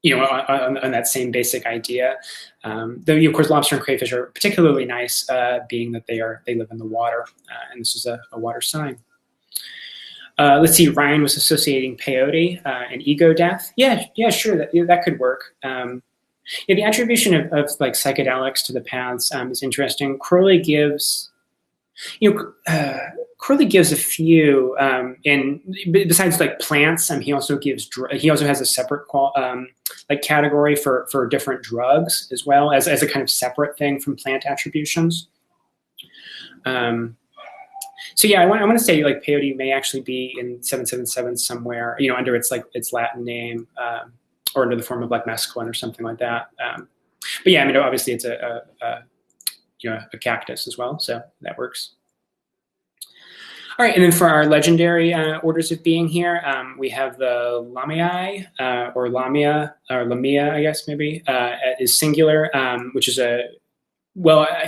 on that same basic idea. Though, of course, lobster and crayfish are particularly nice, being that they live in the water, and this is a water sign. Let's see, Ryan was associating peyote and ego death. Yeah, sure, that could work. The attribution of psychedelics to the paths is interesting. Crowley gives, a few, and besides plants, he also has a separate category for different drugs as well as a kind of separate thing from plant attributions. So yeah, I want to say peyote may actually be in 777 somewhere, under its Latin name, or under the form of mescaline or something like that. But yeah, obviously it's a cactus as well, so that works. All right, and then for our legendary orders of being here, we have the Lamiae, or Lamia, or Lamia, I guess maybe, is singular, which is I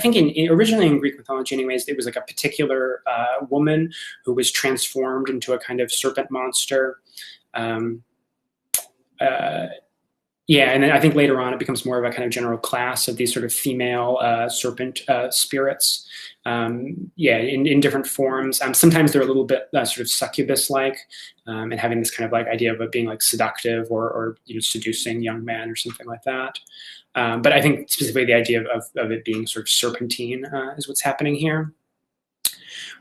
think originally in Greek mythology anyways, it was a particular woman who was transformed into a kind of serpent monster. And then I think later on it becomes more of a kind of general class of these sort of female serpent spirits. In different forms. Sometimes they're a little bit sort of succubus-like, and having this kind of idea of it being seductive or seducing young men or something like that. But I think specifically the idea of it being sort of serpentine is what's happening here.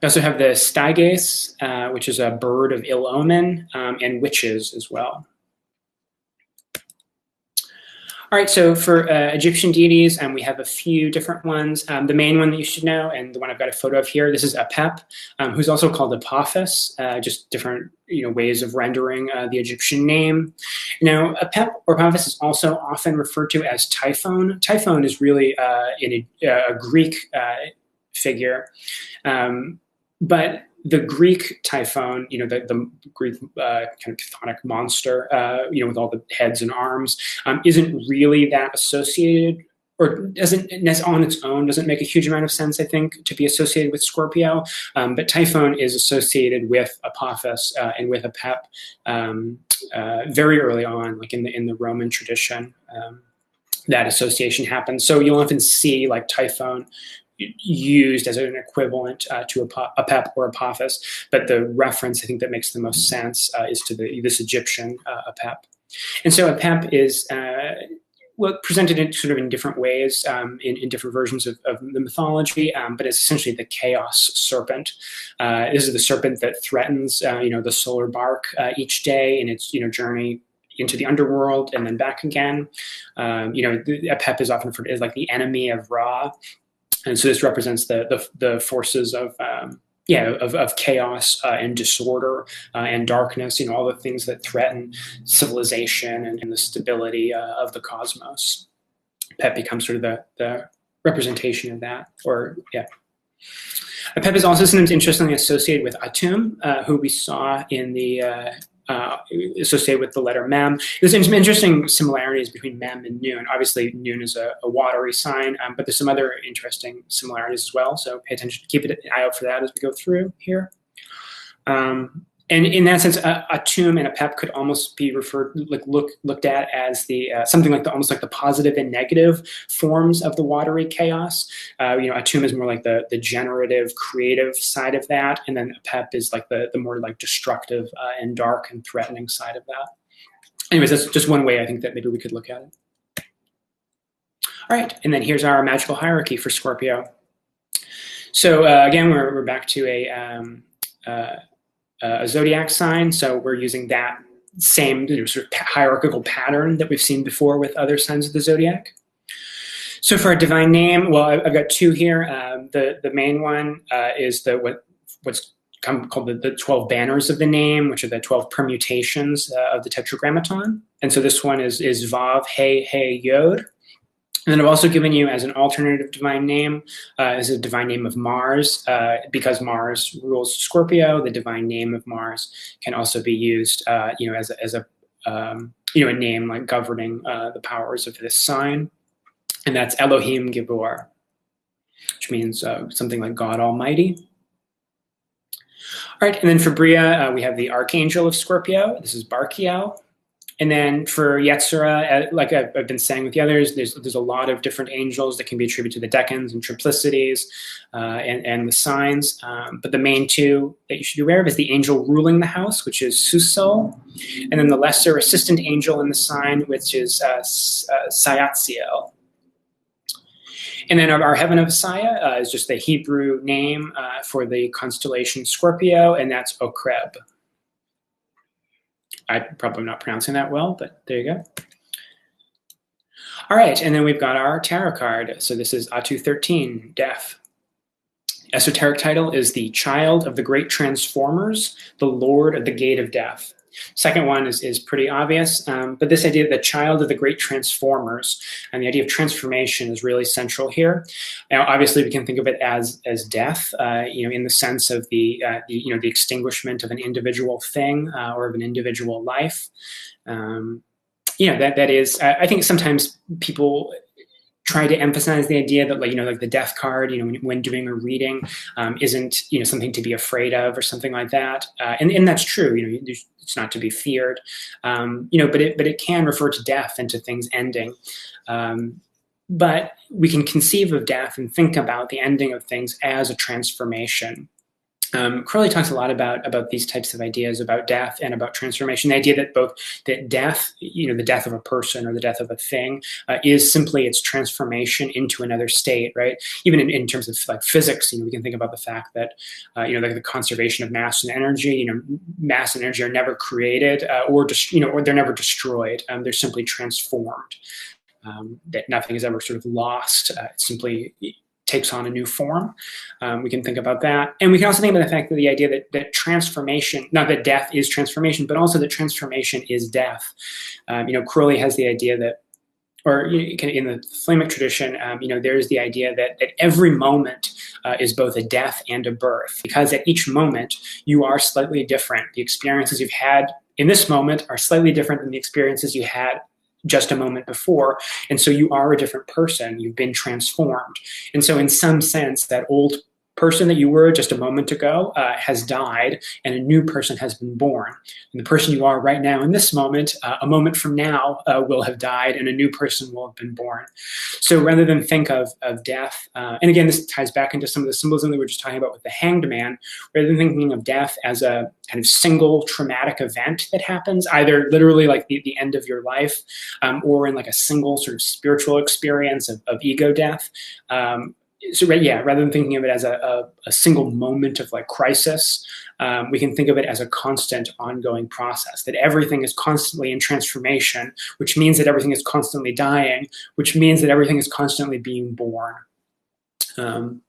We also have the styges, which is a bird of ill omen, and witches as well. All right, so for Egyptian deities, we have a few different ones. The main one that you should know, and the one I've got a photo of here, this is Apep, who's also called Apophis, just different ways of rendering the Egyptian name. Now, Apep or Apophis is also often referred to as Typhon. Typhon is really a Greek figure, but the Greek Typhon, the Greek kind of chthonic monster, with all the heads and arms, isn't really that associated, or doesn't on its own doesn't make a huge amount of sense, I think, to be associated with Scorpio. But Typhon is associated with Apophis and with Apep very early on, in the Roman tradition. That association happens. So you'll often see Typhon used as an equivalent to Apep or Apophis, but the reference I think that makes the most sense is to this Egyptian Apep. And so Apep is well, presented in sort of in different ways in different versions of the mythology, but it's essentially the chaos serpent. This is the serpent that threatens, the solar bark each day in its, journey into the underworld and then back again. Apep is often referred to as like the enemy of Ra, and so this represents the forces of chaos and disorder and darkness, all the things that threaten civilization and the stability of the cosmos. Pep becomes sort of the representation of that, Pep is also sometimes interestingly associated with Atum, who we saw in the associated with the letter Mem. There's some interesting similarities between Mem and Nun. Obviously, Nun is a watery sign, but there's some other interesting similarities as well. So pay attention, keep an eye out for that as we go through here. And in that sense, Atum and Apep could almost be looked at as the something like almost like the positive and negative forms of the watery chaos. Atum is more like the generative, creative side of that, and then Apep is like the more like destructive and dark and threatening side of that. Anyways, that's just one way I think that maybe we could look at it. All right, and then here's our magical hierarchy for Scorpio. So again, we're back to a zodiac sign, so we're using that same sort of hierarchical pattern that we've seen before with other signs of the zodiac. So for a divine name, well, I've got two here. The main one is what's called the 12 banners of the name, which are the 12 permutations of the Tetragrammaton. And so this one is Vav, He, He, Yod. And then I've also given you as an alternative divine name is a divine name of Mars. Because Mars rules Scorpio, the divine name of Mars can also be used, as a name like governing the powers of this sign. And that's Elohim Gibor, which means something like God Almighty. All right, and then for Bria, we have the Archangel of Scorpio. This is Barkiel. And then for Yetzirah, like I've been saying with the others, there's a lot of different angels that can be attributed to the decans and triplicities and the signs. But the main two that you should be aware of is the angel ruling the house, which is Susol, and then the lesser assistant angel in the sign, which is Sayatziel. And then our heaven of Messiah is just the Hebrew name for the constellation Scorpio, and that's Okreb. I'm probably not pronouncing that well, but there you go. All right, and then we've got our tarot card. So this is Atu 13, Deaf. Esoteric title is The Child of the Great Transformers, the Lord of the Gate of Death. Second one is pretty obvious, but this idea of the child of the great transformers and the idea of transformation is really central here. Now, obviously, we can think of it as death, in the sense of the extinguishment of an individual thing or of an individual life. That is, I think sometimes people try to emphasize the idea that like the death card, when doing a reading, isn't, something to be afraid of or something like that. And that's true, it's not to be feared, but it can refer to death and to things ending. But we can conceive of death and think about the ending of things as a transformation. Crowley talks a lot about these types of ideas about death and about transformation. The idea that death, the death of a person or the death of a thing, is simply its transformation into another state, right? Even in terms of like physics, we can think about the fact that, like the conservation of mass and energy. Mass and energy are never created or they're never destroyed. They're simply transformed. That nothing is ever sort of lost. It simply takes on a new form. We can think about that. And we can also think about the fact that the idea that transformation, not that death is transformation, but also that transformation is death. Crowley has the idea that, or in the Flemic tradition, there's the idea that every moment is both a death and a birth, because at each moment you are slightly different. The experiences you've had in this moment are slightly different than the experiences you had just a moment before. And so you are a different person. You've been transformed. And so in some sense, that old person that you were just a moment ago has died, and a new person has been born. And the person you are right now in this moment, a moment from now, will have died, and a new person will have been born. So rather than think of death, and again, this ties back into some of the symbolism that we were just talking about with the Hanged Man, rather than thinking of death as a kind of single traumatic event that happens, either literally like the end of your life, or in like a single sort of spiritual experience of ego death. Rather than thinking of it as a single moment of like crisis, we can think of it as a constant ongoing process, that everything is constantly in transformation, which means that everything is constantly dying, which means that everything is constantly being born. All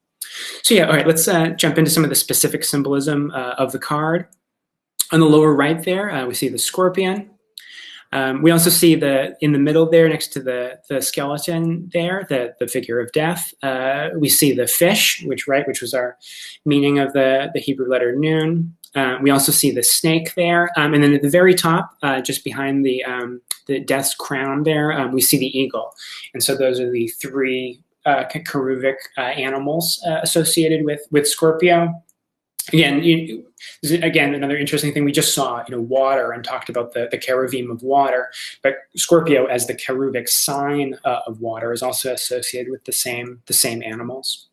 right, let's jump into some of the specific symbolism of the card. On the lower right there, we see the scorpion. We also see in the middle there, next to the skeleton there, the figure of death. We see the fish, which was our meaning of the Hebrew letter nun. We also see the snake there, and then at the very top, just behind the death's crown there, we see the eagle. And so those are the three cherubic animals associated with Scorpio. Again, another interesting thing, we just saw, water and talked about the cherubim of water, but Scorpio as the cherubic sign of water is also associated with the same animals.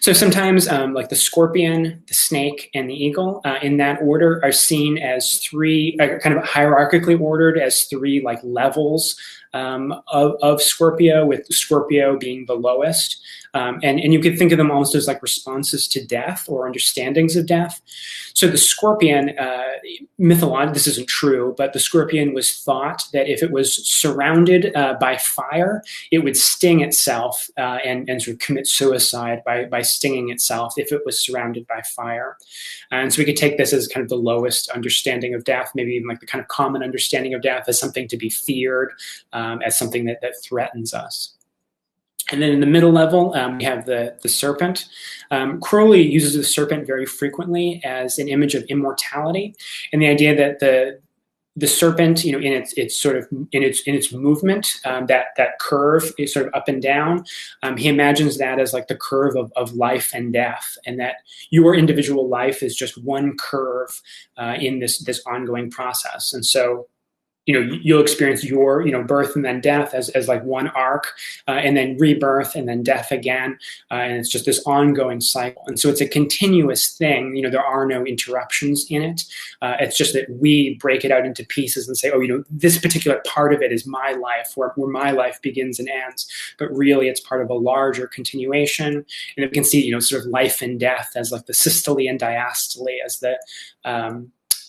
So sometimes like the scorpion, the snake, and the eagle in that order are seen as three, kind of hierarchically ordered as three like levels of Scorpio, with Scorpio being the lowest. And you could think of them almost as like responses to death or understandings of death. So the scorpion, mythologically, this isn't true, but the scorpion was thought that if it was surrounded by fire, it would sting itself and sort of commit suicide by stinging itself if it was surrounded by fire. And so we could take this as kind of the lowest understanding of death, maybe even like the kind of common understanding of death as something to be feared, as something that threatens us. And then in the middle level, we have the serpent. Crowley uses the serpent very frequently as an image of immortality, and the idea that the serpent, in its movement, that curve is sort of up and down. He imagines that as like the curve of life and death, and that your individual life is just one curve in this ongoing process. And so, you'll experience your, birth and then death as like one arc, and then rebirth and then death again. And it's just this ongoing cycle. And so it's a continuous thing. There are no interruptions in it. It's just that we break it out into pieces and say, this particular part of it is my life, where my life begins and ends. But really it's part of a larger continuation. And we can see, sort of life and death as like the systole and diastole, as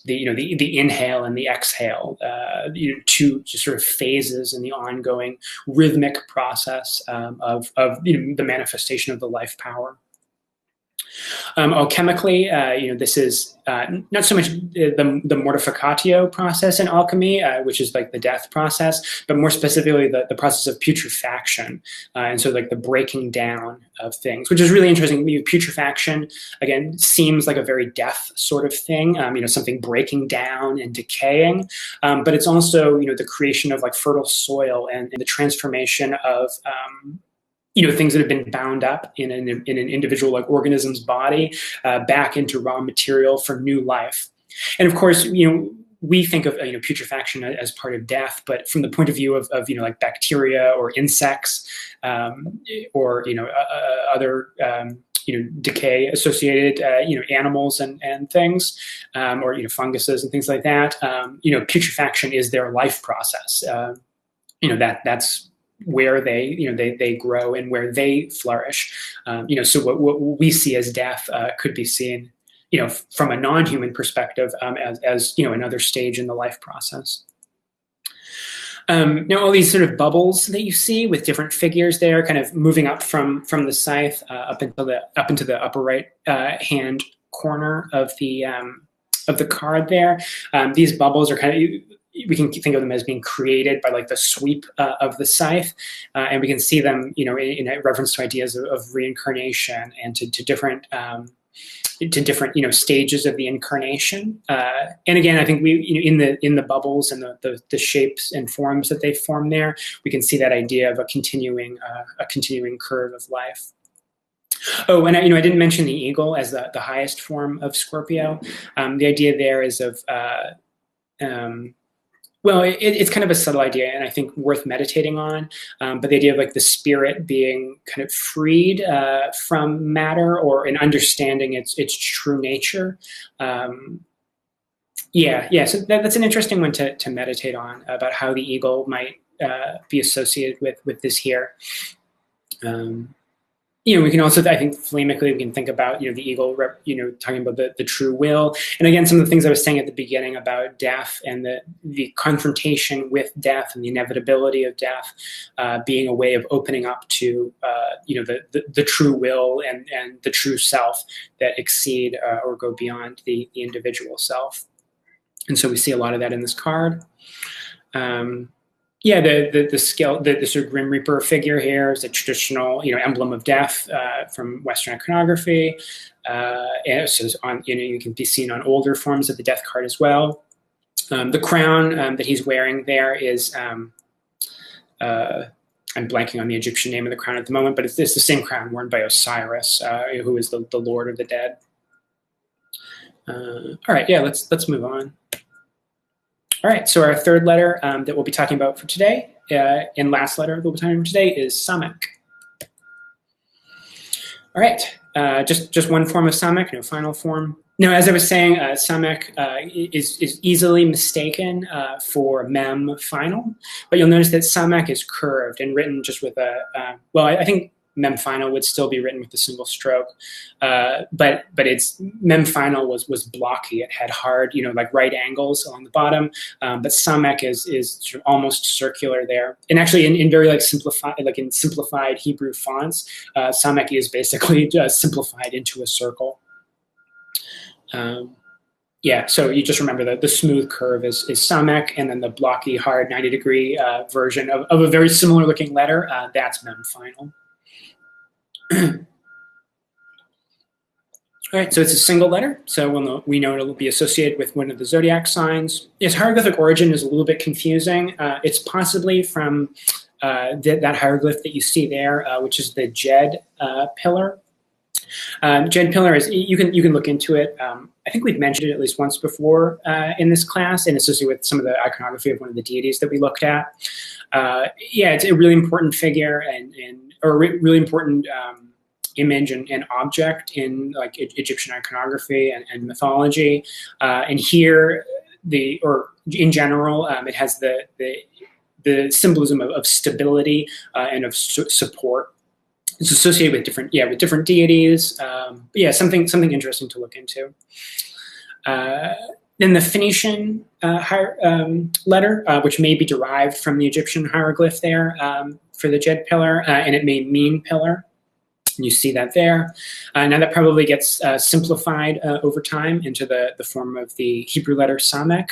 the inhale and the exhale, two sort of phases in the ongoing rhythmic process of the manifestation of the life power. Alchemically, this is not so much the mortificatio process in alchemy, which is like the death process, but more specifically the process of putrefaction, and so like the breaking down of things, which is really interesting. Putrefaction, again, seems like a very death sort of thing, something breaking down and decaying, but it's also the creation of like fertile soil and the transformation of things that have been bound up in an individual like organism's body back into raw material for new life. And of course, we think of putrefaction as part of death, but from the point of view of like bacteria or insects, or other decay associated animals and things, or funguses and things like that, putrefaction is their life process. That's where they grow and where they flourish. So what we see as death could be seen, from a non-human perspective, as another stage in the life process. Now all these sort of bubbles that you see with different figures there, kind of moving up from the scythe up into the upper right hand corner of the card there. These bubbles are kind of, we can think of them as being created by like the sweep of the scythe, and we can see them, in reference to ideas of reincarnation and to different stages of the incarnation. And again, I think we, in the bubbles and the shapes and forms that they form there, we can see that idea of a continuing curve of life. Oh, and I didn't mention the eagle as the highest form of Scorpio. The idea there is of well, it's kind of a subtle idea, and I think worth meditating on. But the idea of like the spirit being kind of freed from matter, or in understanding its true nature. Yeah. So that's an interesting one to meditate on, about how the eagle might be associated with this here. We can also, I think, thematically, we can think about, the eagle, talking about the true will. And again, some of the things I was saying at the beginning about death and the confrontation with death and the inevitability of death being a way of opening up to, the true will and the true self that exceed or go beyond the individual self. And so we see a lot of that in this card. The scale, the sort of Grim Reaper figure here is a traditional, emblem of death from Western iconography. And so you can be seen on older forms of the death card as well. The crown that he's wearing there is, I'm blanking on the Egyptian name of the crown at the moment, but it's the same crown worn by Osiris, who is the Lord of the Dead. All right, let's move on. All right, so our third letter that we'll be talking about for today, and last letter that we'll be talking about today, is Samekh. All right, just one form of Samekh, no final form. Now, as I was saying, Samekh is easily mistaken for mem final, but you'll notice that Samekh is curved and written just with I think mem final would still be written with a single stroke, but its mem final was blocky. It had hard, like right angles along the bottom. But Samekh is sort of almost circular there, and actually in very simplified Hebrew fonts, Samekh is basically just simplified into a circle. So you just remember the smooth curve is Samekh, and then the blocky, hard 90-degree version of a very similar looking letter, that's mem final. All right, so it's a single letter, so we know it'll be associated with one of the zodiac signs. Its hieroglyphic origin is a little bit confusing. It's possibly from that hieroglyph that you see there, which is the Jed pillar. Jed pillar is, you can look into it. I think we've mentioned it at least once before in this class, and associated with some of the iconography of one of the deities that we looked at. It's a really important figure or really important image and object in like Egyptian iconography and mythology. And here, in general, it has the symbolism of stability and of support. It's associated with different deities. Something interesting to look into. Then the Phoenician letter, which may be derived from the Egyptian hieroglyph there for the Jed pillar, and it may mean pillar. And you see that there. Now that probably gets simplified over time into the form of the Hebrew letter Samekh.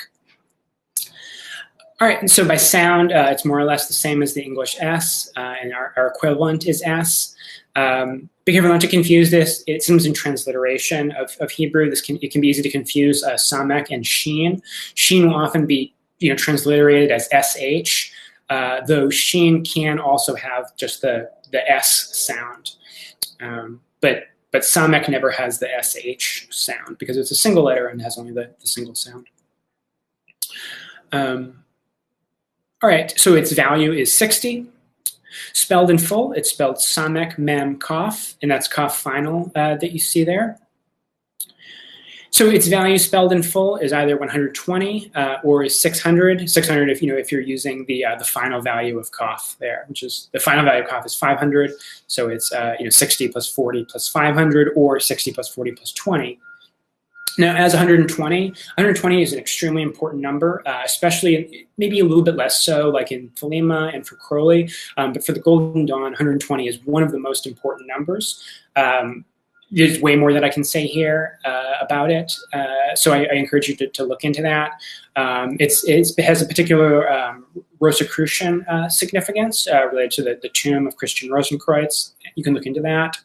All right, and so by sound, it's more or less the same as the English S, and our equivalent is S. Be careful not to confuse this. It seems in transliteration of Hebrew. It can be easy to confuse Samekh and Sheen. Sheen will often be transliterated as SH, though Sheen can also have just the S sound. But Samekh never has the SH sound because it's a single letter and has only the single sound. All right, so its value is 60. Spelled in full, it's spelled Samekh Mem Kaf, and that's Kaf final that you see there. So its value spelled in full is either 120 or is 600. 600 if you're using the final value of Kaf there, which is the final value of Kaf is 500. So it's 60 plus 40 plus 500, or 60 plus 40 plus 20. Now, as 120 is an extremely important number, especially maybe a little bit less so like in Thelema and for Crowley, but for the Golden Dawn, 120 is one of the most important numbers. There's way more that I can say here about it, so I encourage you to look into that. It has a particular Rosicrucian significance related to the tomb of Christian Rosenkreuz. You can look into that.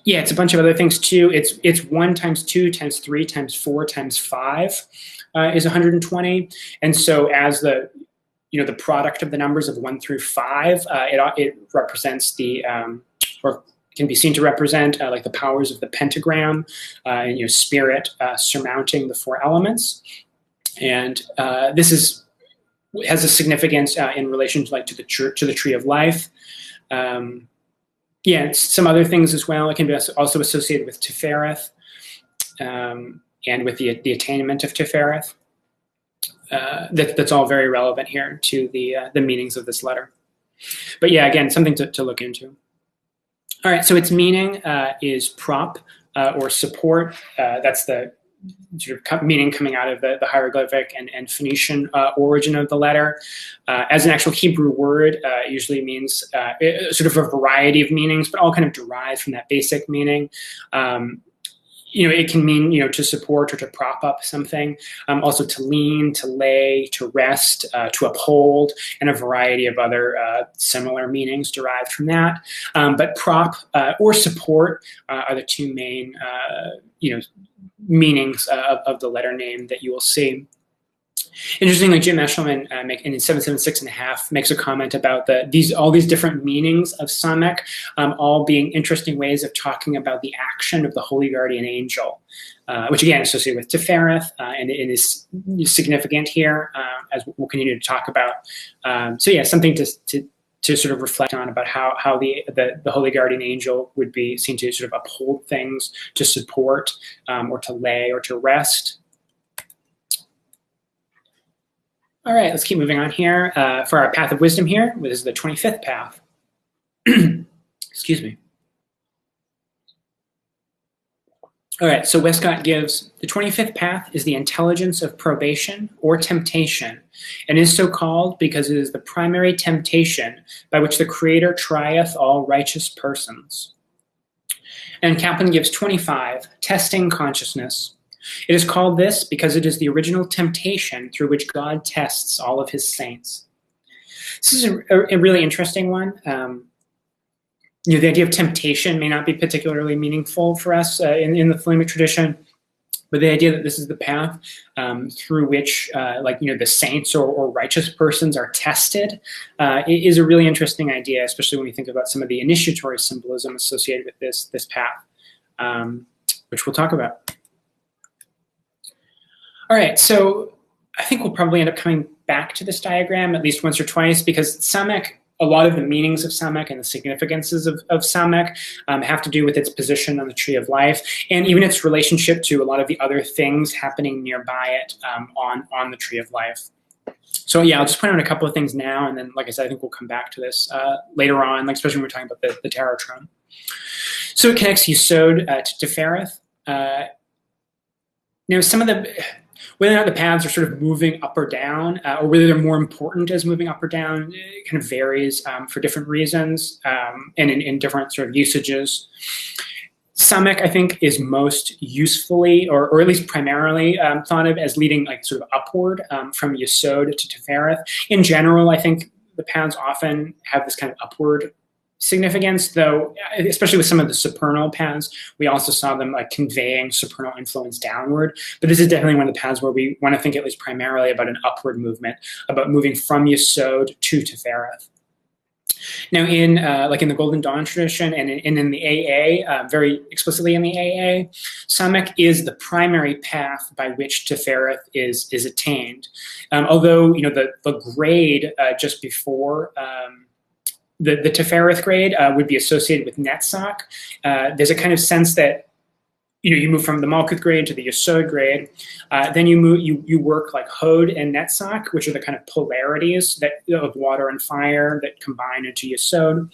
It's a bunch of other things too. It's 1 times 2 times 3 times 4 times 5 is 120, and so as the product of the numbers of 1 through 5, it represents the or can be seen to represent like the powers of the pentagram, spirit surmounting the 4 elements. And this has a significance in relation to the tree of life. Some other things as well. It can be also associated with Tifereth and with the attainment of Tifereth. That's all very relevant here to the meanings of this letter. But yeah, again, something to look into. All right, so its meaning is prop or support. That's the sort of meaning coming out of the hieroglyphic and Phoenician origin of the letter. As an actual Hebrew word, it usually means sort of a variety of meanings, but all kind of derived from that basic meaning. It can mean, to support or to prop up something, also to lean, to lay, to rest, to uphold, and a variety of other similar meanings derived from that. But prop or support are the 2 main, meanings of the letter name that you will see. Interestingly, Jim Eshelman in 776.5 makes a comment about all these different meanings of Samekh, all being interesting ways of talking about the action of the holy guardian angel, which again is associated with Tifereth, and it is significant here, as we'll continue to talk about. Something to sort of reflect on about how the holy guardian angel would be seen to sort of uphold things, to support, or to lay, or to rest. All right, let's keep moving on here. For our path of wisdom here, this is the 25th path. Excuse me. All right, so Westcott gives, the 25th path is the intelligence of probation or temptation, and is so called because it is the primary temptation by which the Creator trieth all righteous persons. And Kaplan gives 25, testing consciousness. It is called this because it is the original temptation through which God tests all of his saints. This is a really interesting one. The idea of temptation may not be particularly meaningful for us in the Thelemic tradition, but the idea that this is the path through which, the saints or righteous persons are tested is a really interesting idea, especially when we think about some of the initiatory symbolism associated with this path, which we'll talk about. All right, so I think we'll probably end up coming back to this diagram at least once or twice, because Samekh, a lot of the meanings of Samekh and the significances of Samekh have to do with its position on the tree of life, and even its relationship to a lot of the other things happening nearby it on the tree of life. So yeah, I'll just point out a couple of things now, and then, like I said, I think we'll come back to this later on, especially when we're talking about the Tarotron. So it connects Yesod to Tifereth. Some of whether or not the paths are sort of moving up or down, or whether they're more important as moving up or down, it kind of varies for different reasons and in different sort of usages. Samekh, I think, is most usefully, or at least primarily, thought of as leading sort of upward from Yesod to Tifereth. In general, I think the paths often have this kind of upward significance, though, especially with some of the supernal paths, we also saw them conveying supernal influence downward. But this is definitely one of the paths where we want to think at least primarily about an upward movement, about moving from Yesod to Tifereth. Now, in the Golden Dawn tradition and in the AA, very explicitly in the AA, Samekh is the primary path by which Tifereth is attained. Although the grade just before the Tifereth grade would be associated with Netzach. There's a kind of sense that you move from the Malkuth grade to the Yesod grade. Then you work like Hod and Netzach, which are the kind of polarities of water and fire that combine into Yesod.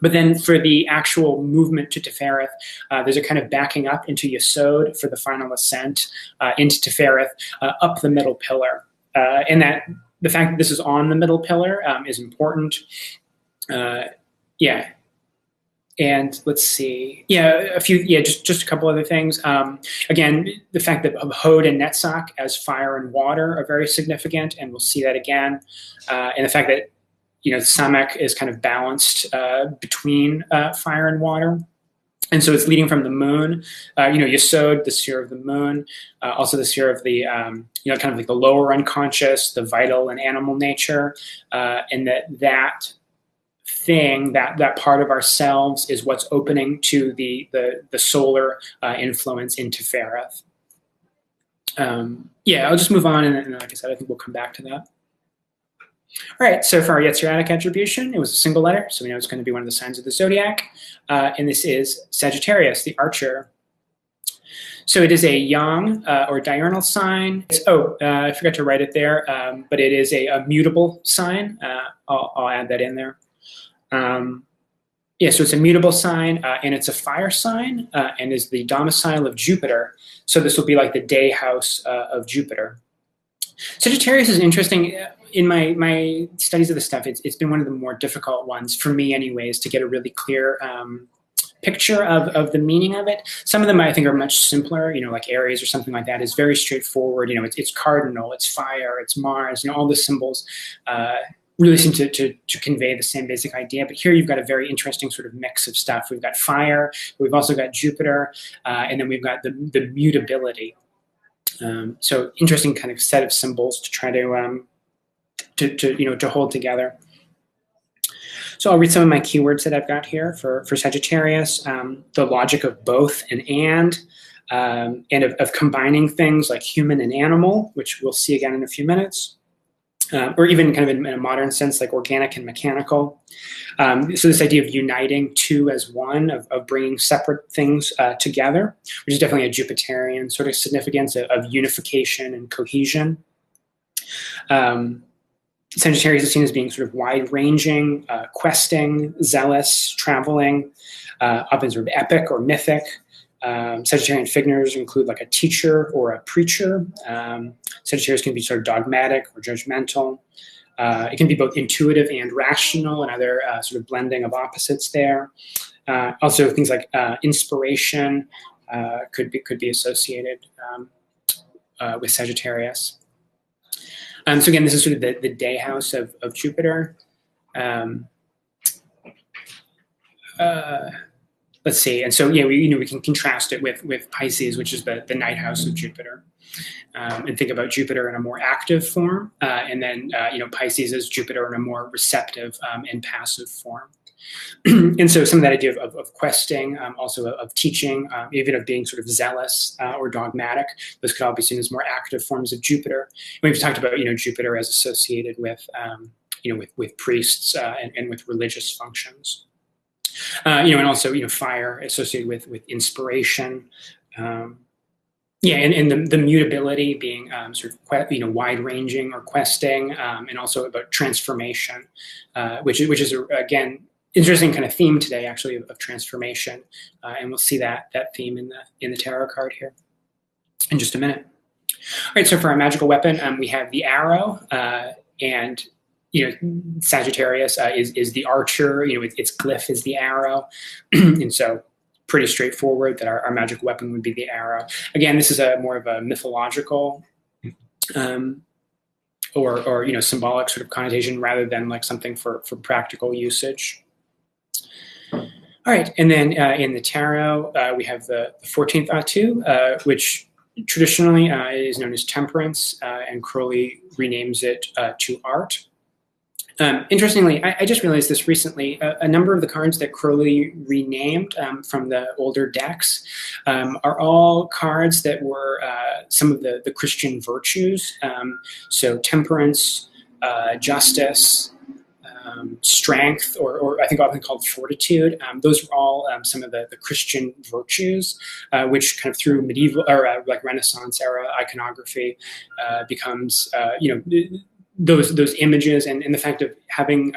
But then for the actual movement to Tifereth, there's a kind of backing up into Yesod for the final ascent into Tifereth up the middle pillar. And that the fact that this is on the middle pillar is important. And let's see. Just a couple other things. Again, the fact that Hod and Netzach as fire and water are very significant, and we'll see that again. And the fact that Samekh is kind of balanced between fire and water. And so it's leading from the moon, Yesod, the sphere of the moon, also the sphere of the, kind of like the lower unconscious, the vital and animal nature, and that thing, that part of ourselves, is what's opening to the solar influence into Ferrith. Yeah, I'll just move on, and then, like I said, I think we'll come back to that. All right, so for our Yetziradic attribution, it was a single letter, so we know it's going to be one of the signs of the zodiac, and this is Sagittarius, the archer. So it is a yang or diurnal sign. I forgot to write it there, but it is a mutable sign. I'll add that in there. Yeah, so it's a mutable sign, and it's a fire sign, and is the domicile of Jupiter. So this will be like the day house of Jupiter. Sagittarius is interesting. In my studies of this stuff, it's been one of the more difficult ones, for me anyways, to get a really clear picture of the meaning of it. Some of them I think are much simpler, like Aries or something like that is very straightforward. It's cardinal, it's fire, it's Mars, all the symbols really seem to convey the same basic idea. But here you've got a very interesting sort of mix of stuff. We've got fire, we've also got Jupiter, and then we've got the mutability. So interesting kind of set of symbols to try to hold together. So I'll read some of my keywords that I've got here for Sagittarius. The logic of both and of combining things like human and animal, which we'll see again in a few minutes. Or even kind of in a modern sense, like organic and mechanical. So this idea of uniting two as one, of bringing separate things together, which is definitely a Jupiterian sort of significance of unification and cohesion. Sagittarius is seen as being sort of wide-ranging, questing, zealous, traveling, often sort of epic or mythic. Sagittarian figures include like a teacher or a preacher. Sagittarius can be sort of dogmatic or judgmental. It can be both intuitive and rational, another sort of blending of opposites there. Also, things like inspiration could be associated with Sagittarius. So again, this is sort of the day house of Jupiter. Let's see, and so we can contrast it with Pisces, which is the night house of Jupiter, and think about Jupiter in a more active form, and then Pisces is Jupiter in a more receptive and passive form. And so some of that idea of questing, also of teaching, even of being sort of zealous or dogmatic, those could all be seen as more active forms of Jupiter. And we've talked about Jupiter as associated with with priests and with religious functions. And also fire associated with inspiration. And the mutability being sort of wide-ranging or questing, and also about transformation, which is again interesting kind of theme today, actually, of transformation, and we'll see that theme in the tarot card here in just a minute. All right, so for our magical weapon, we have the arrow, and Sagittarius is the archer. Its glyph is the arrow, and so pretty straightforward that our magic weapon would be the arrow. Again, this is more of a mythological or symbolic sort of connotation rather than like something for practical usage. All right, and then in the tarot, we have the 14th Atu, which traditionally is known as Temperance, and Crowley renames it to Art. Interestingly, I just realized this recently, a number of the cards that Crowley renamed from the older decks are all cards that were some of the Christian virtues. So temperance, justice, strength, or I think often called fortitude. Those are all some of the Christian virtues, which kind of through medieval or like Renaissance era iconography becomes, those images and the fact of having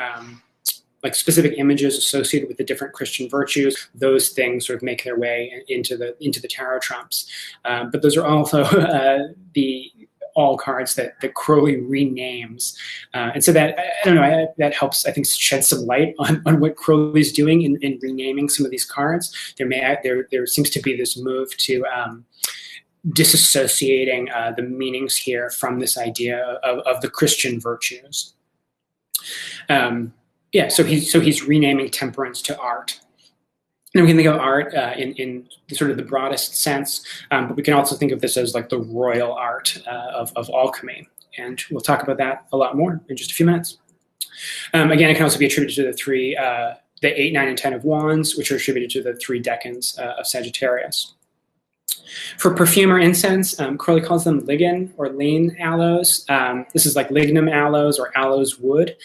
like specific images associated with the different Christian virtues, those things sort of make their way into the tarot trumps. But those are also all cards that Crowley renames. And so that, I don't know, that helps, I think, shed some light on what Crowley's doing in renaming some of these cards. There seems to be this move to disassociating the meanings here from this idea of the Christian virtues. So he's renaming temperance to art. And we can think of art in sort of the broadest sense, but we can also think of this as like the royal art of alchemy. And we'll talk about that a lot more in just a few minutes. Again, it can also be attributed to the 8, 9, and 10 of Wands, which are attributed to the 3 decans of Sagittarius. For perfume or incense, Crowley calls them lignan or lean aloes. This is like lignum aloes or aloes wood,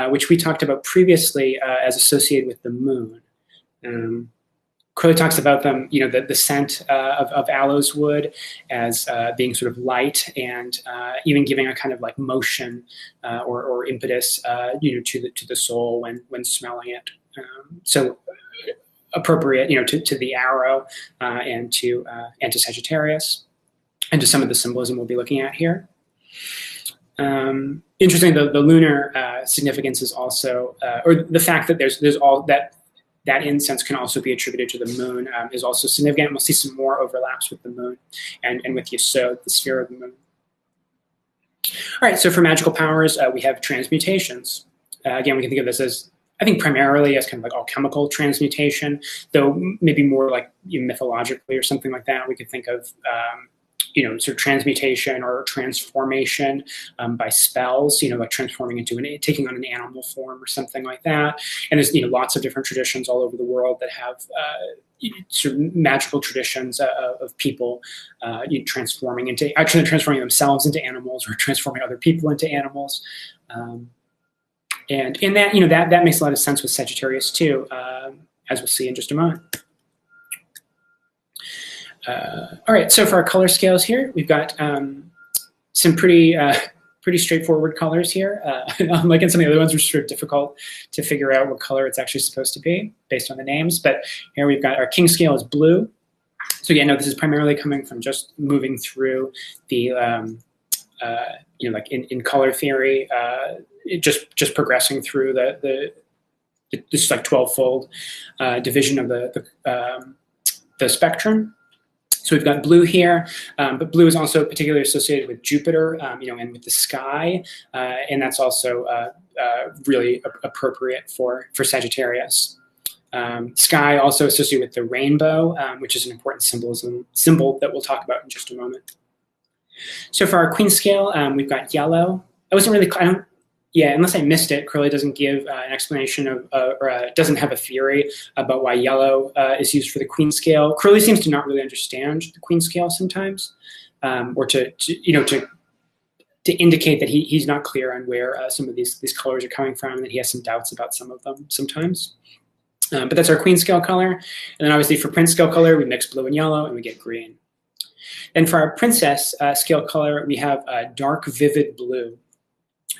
which we talked about previously as associated with the moon. Crowley talks about them, the scent of aloes wood as being sort of light and even giving a kind of like motion or impetus, to the soul when smelling it. So appropriate, to the arrow and to Sagittarius, and to some of the symbolism we'll be looking at here. Interesting, the lunar significance is also, or the fact that there's all that incense can also be attributed to the moon is also significant. We'll see some more overlaps with the moon and with Yesod, the sphere of the moon. All right, so for magical powers, we have transmutations. Again, we can think of this as, I think, primarily as kind of like alchemical transmutation, though maybe more like mythologically or something like that. We could think of sort of transmutation or transformation by spells, like transforming into taking on an animal form or something like that. And there's lots of different traditions all over the world that have sort of magical traditions of people transforming themselves into animals or transforming other people into animals. And in that, that makes a lot of sense with Sagittarius too, as we'll see in just a moment. All right, so for our color scales here, we've got some pretty straightforward colors here. Like in some of the other ones, which are sort of difficult to figure out what color it's actually supposed to be based on the names. But here we've got our king scale is blue. So again, this is primarily coming from just moving through the, like in color theory, just progressing through this like 12-fold division of the spectrum. So we've got blue here, but blue is also particularly associated with Jupiter, and with the sky, and that's also really appropriate for Sagittarius. Sky also associated with the rainbow, which is an important symbol that we'll talk about in just a moment. So for our queen scale, we've got yellow. Unless I missed it, Crowley doesn't give an explanation of, or doesn't have a theory about why yellow is used for the queen scale. Crowley seems to not really understand the queen scale sometimes, or to indicate that he's not clear on where some of these colors are coming from, and that he has some doubts about some of them sometimes. But that's our queen scale color. And then obviously for prince scale color, we mix blue and yellow, and we get green. And for our princess scale color, we have dark, vivid blue.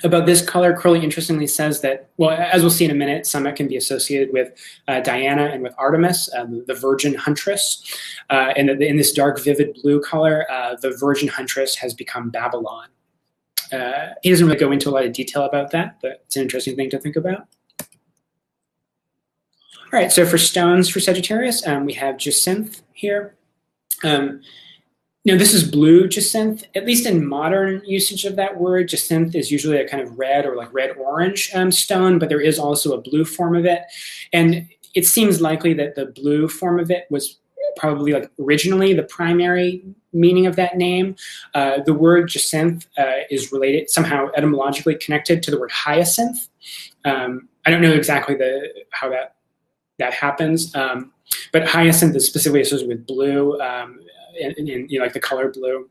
About this color, Crowley interestingly says that, well, as we'll see in a minute, Samekh can be associated with Diana and with Artemis, the virgin huntress. And in this dark, vivid blue color, the virgin huntress has become Babylon. He doesn't really go into a lot of detail about that, but it's an interesting thing to think about. All right, so for stones for Sagittarius, we have jacinth here. This is blue jacinth. At least in modern usage of that word, jacinth is usually a kind of red or like red-orange stone, but there is also a blue form of it. And it seems likely that the blue form of it was probably like originally the primary meaning of that name. The word jacinth is related, somehow etymologically connected to the word hyacinth. I don't know exactly how that happens, but hyacinth is specifically associated with blue, in like the color blue.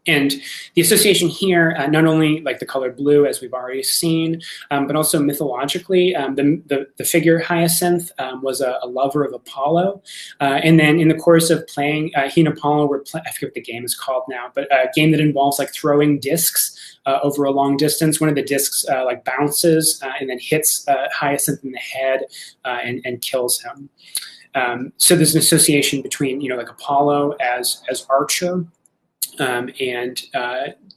And the association here, not only like the color blue, as we've already seen, but also mythologically, the figure Hyacinth was a lover of Apollo. And then in the course of playing, he and Apollo were, I forget what the game is called now, but a game that involves like throwing discs over a long distance. One of the discs like bounces and then hits Hyacinth in the head and kills him. So there's an association between, like Apollo as archer, and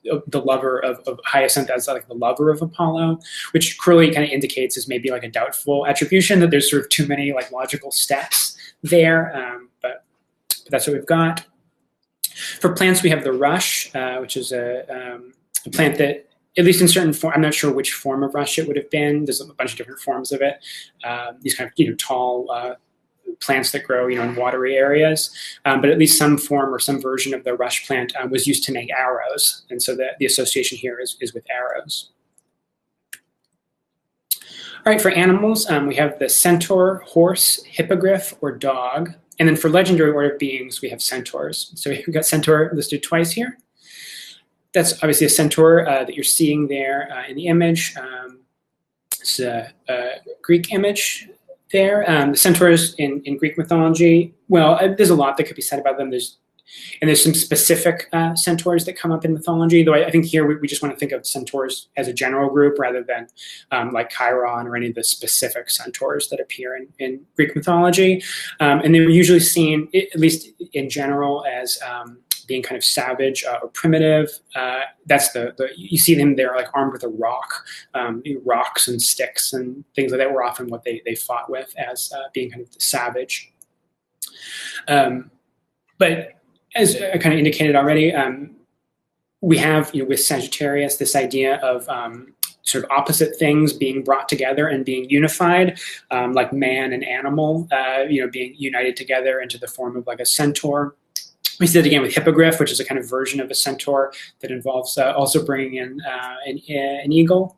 the lover of Hyacinth as like the lover of Apollo, which Crowley kind of indicates is maybe like a doubtful attribution, that there's sort of too many like logical steps there, but that's what we've got. For plants, we have the rush, which is a plant that, at least in certain form, I'm not sure which form of rush it would have been. There's a bunch of different forms of it. These kind of tall plants that grow in watery areas, but at least some form or some version of the rush plant was used to make arrows, and so the association here is with arrows. All right, for animals, we have the centaur, horse, hippogriff, or dog. And then for legendary order of beings, we have centaurs. So we've got centaur listed twice here. That's obviously a centaur that you're seeing there in the image. It's a Greek image there. The centaurs in Greek mythology, well, there's a lot that could be said about them. There's some specific centaurs that come up in mythology, though I think here we just want to think of centaurs as a general group rather than like Chiron or any of the specific centaurs that appear in Greek mythology. And they were usually seen, at least in general, as being kind of savage or primitive. That's you see them, they're like armed with a rock, rocks and sticks and things like that were often what they fought with as being kind of savage. But as I kind of indicated already, we have, with Sagittarius, this idea of sort of opposite things being brought together and being unified, like man and animal, being united together into the form of like a centaur. We see that again with hippogriff, which is a kind of version of a centaur that involves also bringing in an eagle.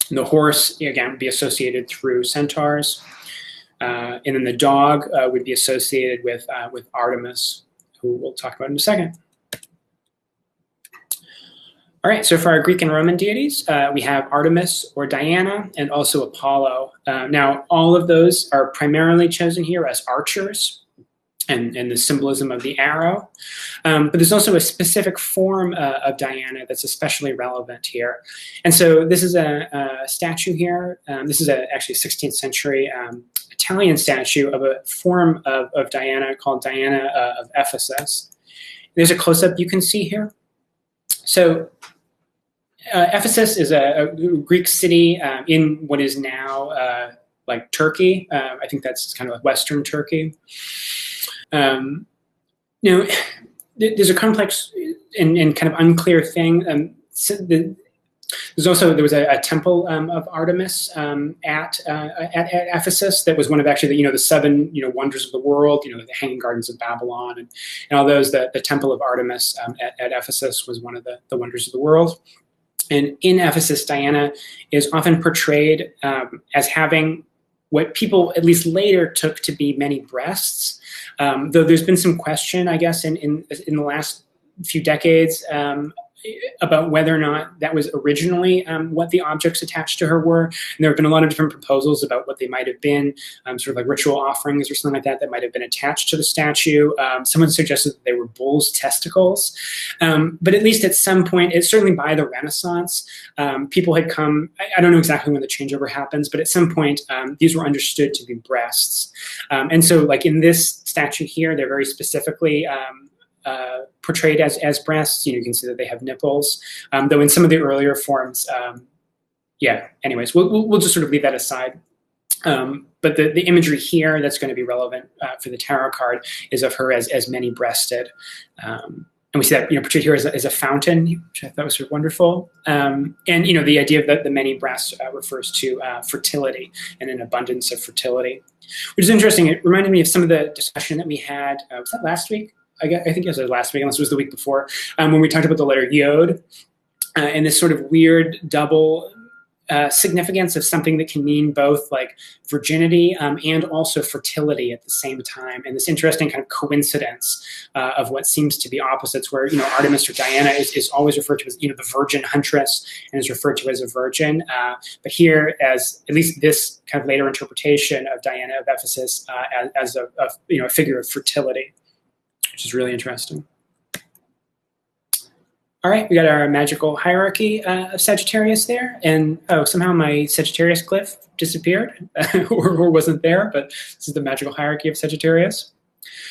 And the horse, again, would be associated through centaurs. And then the dog would be associated with Artemis, who we'll talk about in a second. All right, so for our Greek and Roman deities, we have Artemis or Diana and also Apollo. Now, all of those are primarily chosen here as archers and the symbolism of the arrow. But there's also a specific form of Diana that's especially relevant here. And so this is a statue here. This is actually a 16th century Italian statue of a form of Diana called Diana of Ephesus. There's a close-up you can see here. So Ephesus is a Greek city in what is now like Turkey. I think that's kind of like Western Turkey. There's a complex and kind of unclear thing. There was a temple of Artemis at Ephesus that was one of actually the seven wonders of the world. The Hanging Gardens of Babylon and all those. The temple of Artemis at Ephesus was one of the wonders of the world. And in Ephesus, Diana is often portrayed as having what people at least later took to be many breasts. Though there's been some question, I guess, in the last few decades about whether or not that was originally what the objects attached to her were. And there have been a lot of different proposals about what they might have been, sort of like ritual offerings or something like that might have been attached to the statue. Someone suggested that they were bull's testicles. But at least at some point, it's certainly by the Renaissance, people had come, I don't know exactly when the changeover happens, but at some point, these were understood to be breasts. And so like in this statue here, they're very specifically portrayed as breasts. You can see that they have nipples, though in some of the earlier forms, anyways, we'll just sort of leave that aside. But the imagery here that's going to be relevant for the tarot card is of her as many-breasted. And we see that portrayed here as a fountain, which I thought was sort of wonderful. And the idea of the many breasts refers to fertility and an abundance of fertility, which is interesting. It reminded me of some of the discussion that we had, was that last week? I think it was last week, unless it was the week before, when we talked about the letter Yod and this sort of weird double significance of something that can mean both like virginity and also fertility at the same time. And this interesting kind of coincidence of what seems to be opposites, where Artemis or Diana is always referred to as the virgin huntress and is referred to as a virgin. But here, as at least this kind of later interpretation of Diana of Ephesus as a figure of fertility, which is really interesting. All right, we got our magical hierarchy of Sagittarius there. And somehow my Sagittarius glyph disappeared or wasn't there, but this is the magical hierarchy of Sagittarius.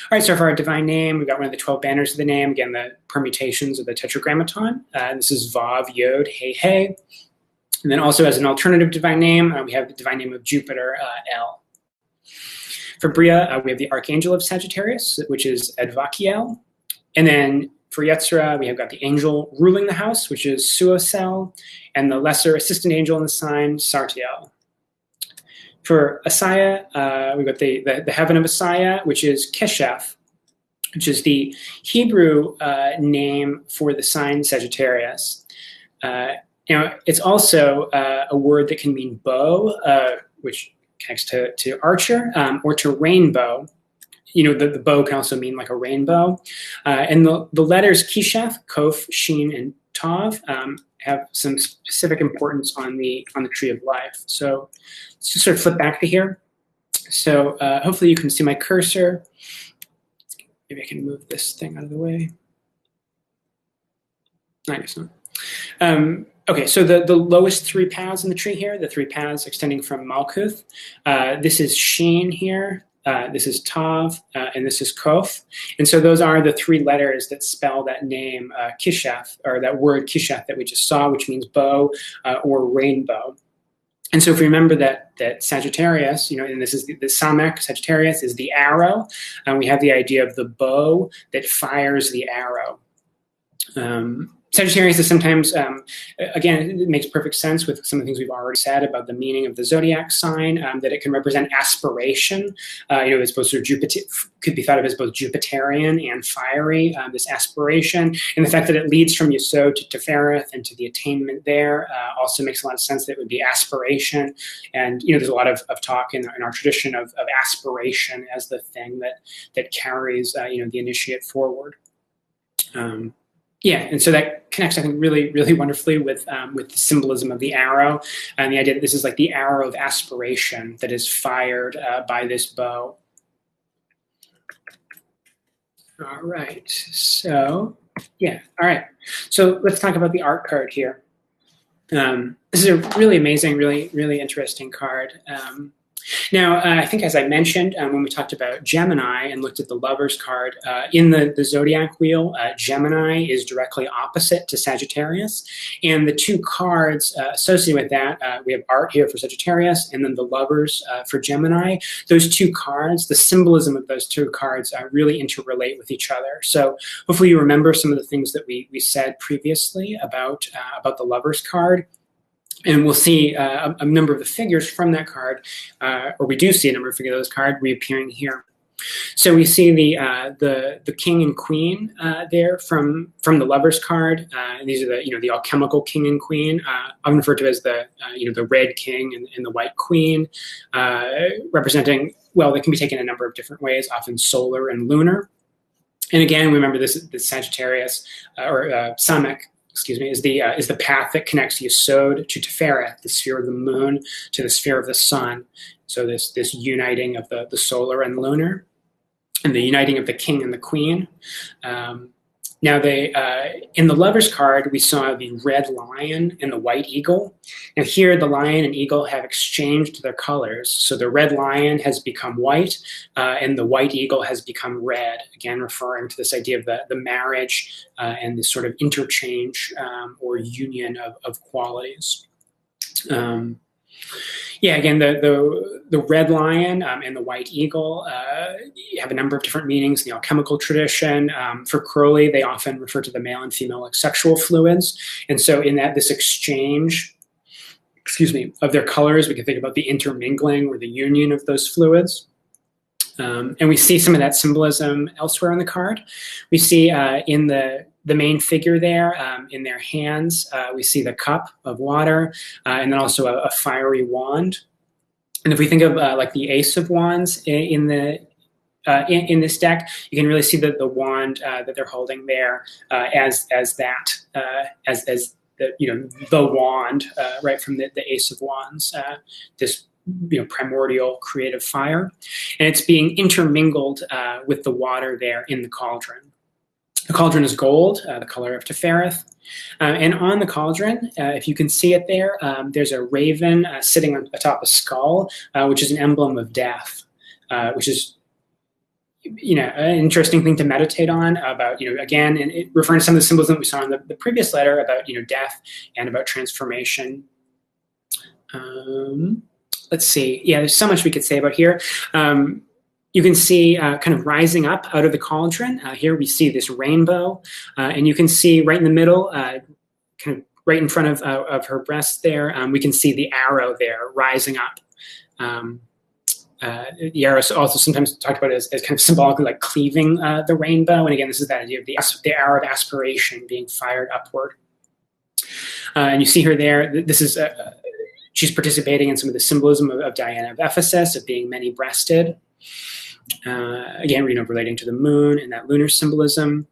All right, so for our divine name, we've got one of the 12 banners of the name. Again, the permutations of the Tetragrammaton. This is Vav, Yod, Hey, Hey. And then also as an alternative divine name, we have the divine name of Jupiter, El. For Bria, we have the Archangel of Sagittarius, which is Edvakiel. And then for Yetzirah, we have got the angel ruling the house, which is Suosel, and the lesser assistant angel in the sign, Sartiel. For Asaya, we've got the heaven of Asaya, which is Keshef, which is the Hebrew name for the sign Sagittarius. it's also a word that can mean bow, which connects to archer, or to rainbow. The bow can also mean like a rainbow. And the letters Kishaf, Kof, Shin, and Tav have some specific importance on the tree of life. So let's just sort of flip back to here. So hopefully you can see my cursor. Maybe I can move this thing out of the way. I guess not. Okay, so the lowest 3 paths in the tree here, the 3 paths extending from Malkuth, this is Shin here, this is Tav, and this is Kof. And so those are the 3 letters that spell that name Kishaf, or that word Kishaf that we just saw, which means bow or rainbow. And so if we remember that Sagittarius, and this is the Samekh, Sagittarius is the arrow, and we have the idea of the bow that fires the arrow. Sagittarius is sometimes, again, it makes perfect sense with some of the things we've already said about the meaning of the zodiac sign, that it can represent aspiration. It's both sort of Jupiter, could be thought of as both Jupiterian and fiery, this aspiration. And the fact that it leads from Yesod to Tefereth and to the attainment there also makes a lot of sense that it would be aspiration. And, there's a lot of talk in our tradition of aspiration as the thing that carries, the initiate forward. And so that connects, I think, really, really wonderfully with the symbolism of the arrow and the idea that this is like the arrow of aspiration that is fired by this bow. All right. So, all right. So let's talk about the art card here. This is a really amazing, really, really interesting card. Now, I think as I mentioned when we talked about Gemini and looked at the Lover's card, in the zodiac wheel, Gemini is directly opposite to Sagittarius. And the 2 cards associated with that, we have art here for Sagittarius and then the Lovers for Gemini. Those 2 cards, the symbolism of those 2 cards really interrelate with each other. So hopefully you remember some of the things that we said previously about the Lover's card. And we'll see a number of the figures from that card, or we do see a number of figures of those cards reappearing here. So we see the king and queen there from the Lover's card. And these are the alchemical king and queen, often referred to as the red king and the white queen, representing, well, they can be taken a number of different ways, often solar and lunar. And again, remember this Sagittarius or Samekh, is the path that connects Yesod to Tefereth, the sphere of the moon, to the sphere of the sun. So this uniting of the solar and lunar, and the uniting of the king and the queen. Now, in the Lover's card, we saw the red lion and the white eagle. Now here, the lion and eagle have exchanged their colors. So the red lion has become white, and the white eagle has become red, again, referring to this idea of the marriage and this sort of interchange or union of qualities. Again, the red lion and the white eagle have a number of different meanings in the alchemical tradition. For Crowley, they often refer to the male and female like sexual fluids. And so in this exchange, of their colors, we can think about the intermingling or the union of those fluids. And we see some of that symbolism elsewhere on the card. We see in the main figure there, in their hands, we see the cup of water, and then also a fiery wand. And if we think of like the Ace of Wands in this deck, you can really see the wand that they're holding there as the wand, right, from the Ace of Wands. This primordial creative fire, and it's being intermingled with the water there in the cauldron. The cauldron is gold, the color of Tefereth. And on the cauldron, if you can see it there, there's a raven sitting on atop a skull, which is an emblem of death, which is an interesting thing to meditate on about, again, and it referring to some of the symbolism that we saw in the previous letter about, death and about transformation. Let's see. Yeah, there's so much we could say about here. You can see kind of rising up out of the cauldron. Here we see this rainbow, and you can see right in the middle, kind of right in front of her breast there, we can see the arrow there rising up. The arrow is also sometimes talked about as kind of symbolically like cleaving the rainbow. And again, this is that idea of the arrow of aspiration being fired upward. And you see her there. This is she's participating in some of the symbolism of Diana of Ephesus, of being many-breasted. Again, relating to the moon and that lunar symbolism.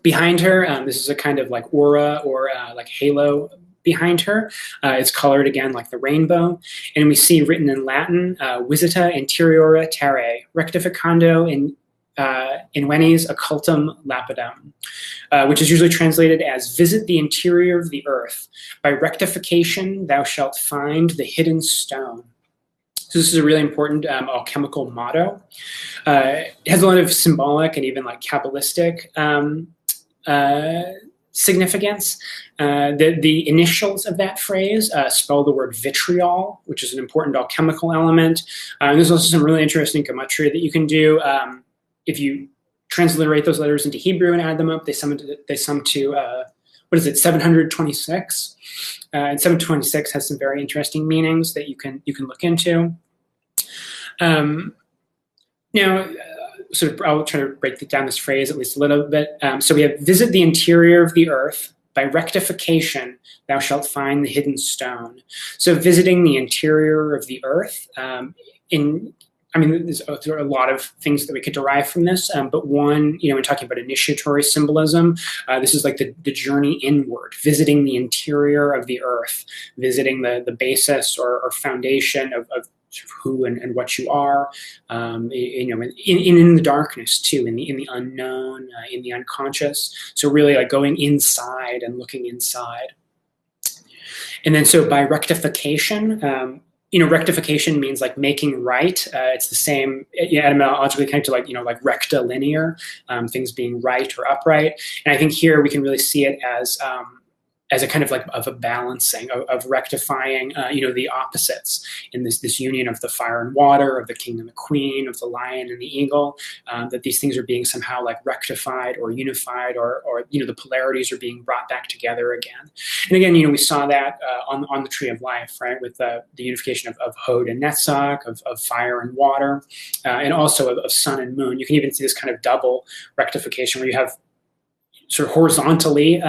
Behind her, this is a kind of like aura or like halo behind her. It's colored again like the rainbow. And we see written in Latin, visita interiora terrae, rectificando in invenis occultum lapidem, which is usually translated as visit the interior of the earth. By rectification, thou shalt find the hidden stone. So this is a really important alchemical motto. It has a lot of symbolic and even like Kabbalistic significance. The initials of that phrase spell the word vitriol, which is an important alchemical element. And there's also some really interesting gematria that you can do. If you transliterate those letters into Hebrew and add them up, they sum to what is it, 726? And 726 has some very interesting meanings that you can look into. Now, sort of, I'll try to break down this phrase at least a little bit. So we have visit the interior of the earth. By rectification, thou shalt find the hidden stone. So visiting the interior of the earth. There's a lot of things that we could derive from this, but one, when talking about initiatory symbolism, this is like the journey inward, visiting the interior of the earth, visiting the basis or foundation of who and what you are, in the darkness too, in the unknown, in the unconscious. So really like going inside and looking inside. And then so by rectification, rectification means like making right. It's the same etymologically connected to like rectilinear, things being right or upright. And I think here we can really see it as a kind of like of a balancing of rectifying, the opposites in this union of the fire and water, of the king and the queen, of the lion and the eagle, that these things are being somehow like rectified or unified, or the polarities are being brought back together again. And again, we saw that on the Tree of Life, right, with the unification of Hod and Netzach, of fire and water, and also of sun and moon. You can even see this kind of double rectification where you have sort of horizontally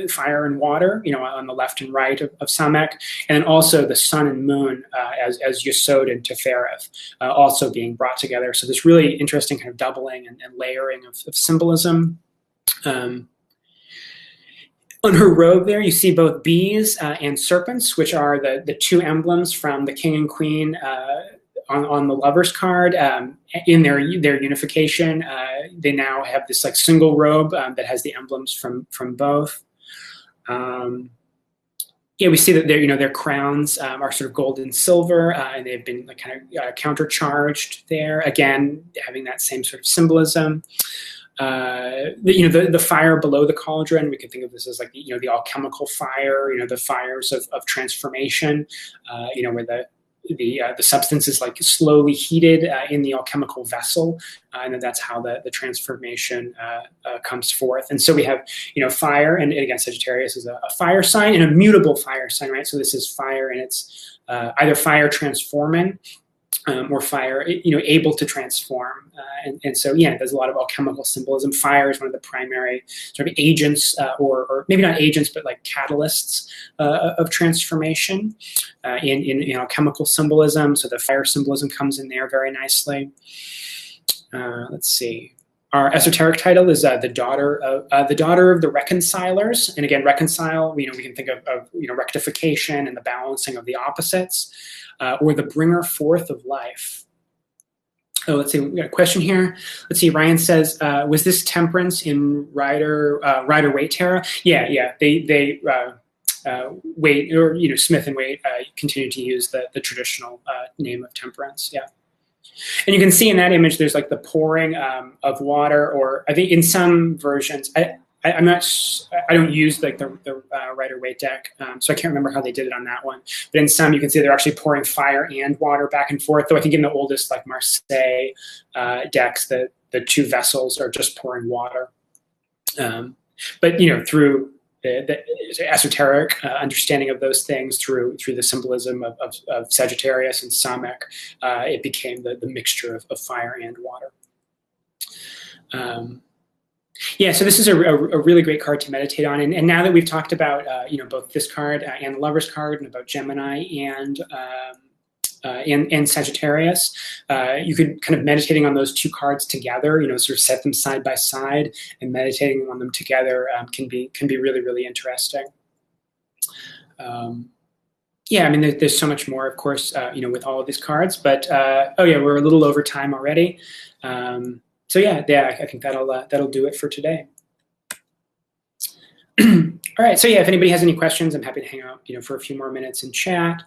fire and water, on the left and right of Samekh, and then also the sun and moon as Yesod and Tefereth also being brought together. So this really interesting kind of doubling and layering of symbolism. On her robe there, you see both bees and serpents, which are the two emblems from the king and queen on the lover's card. In their unification, they now have this like single robe that has the emblems from both. We see that their crowns are sort of gold and silver, and they've been like kind of countercharged there. Again, having that same sort of symbolism. The fire below the cauldron, we can think of this as like the alchemical fire. The fires of transformation. Where the substance is like slowly heated in the alchemical vessel, and then that's how the transformation comes forth. And so we have fire, and again Sagittarius is a fire sign and a mutable fire sign, right? So this is fire, and it's either fire transforming or fire able to transform, and so there's a lot of alchemical symbolism. Fire is one of the primary sort of agents, or maybe not agents, but like catalysts of transformation in alchemical symbolism. So the fire symbolism comes in there very nicely. Let's see. Our esoteric title is the daughter of the reconcilers, and again, reconcile. We can think of rectification and the balancing of the opposites, or the bringer forth of life. Oh, let's see. We got a question here. Let's see. Ryan says, "Was this temperance in Rider Waite Terra?" Yeah. They Waite, or Smith and Waite continue to use the traditional name of temperance. Yeah. And you can see in that image, there's like the pouring of water, or I think in some versions, I don't use like the Rider-Waite deck, so I can't remember how they did it on that one. But in some, you can see they're actually pouring fire and water back and forth. Though I think in the oldest like Marseille decks, the two vessels are just pouring water. But through the esoteric understanding of those things, through the symbolism of Sagittarius and Samekh, it became the mixture of fire and water. Yeah, so this is a really great card to meditate on. And now that we've talked about both this card and the Lover's card, and about Gemini and Sagittarius, you could kind of meditating on those two cards together, sort of set them side by side, and meditating on them together can be really, really interesting. Yeah, I mean, there's so much more, of course, with all of these cards. But oh yeah, we're a little over time already. So yeah, I think that'll do it for today. All right, so yeah, if anybody has any questions, I'm happy to hang out, for a few more minutes and chat.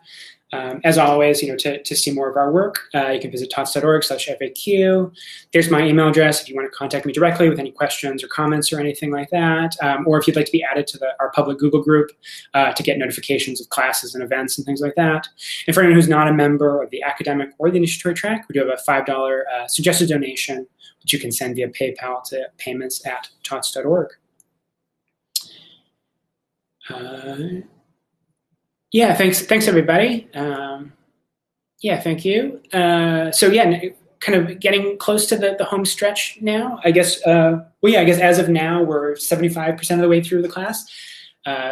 As always, to see more of our work, you can visit tots.org/FAQ. There's my email address if you want to contact me directly with any questions or comments or anything like that, or if you'd like to be added to our public Google group to get notifications of classes and events and things like that. And for anyone who's not a member of the academic or the initiatory track, we do have a $5 suggested donation, which you can send via PayPal to payments@tots.org. Yeah, thanks everybody. Yeah, thank you. So yeah, kind of getting close to the home stretch now. I guess. Well, yeah, I guess as of now we're 75% of the way through the class.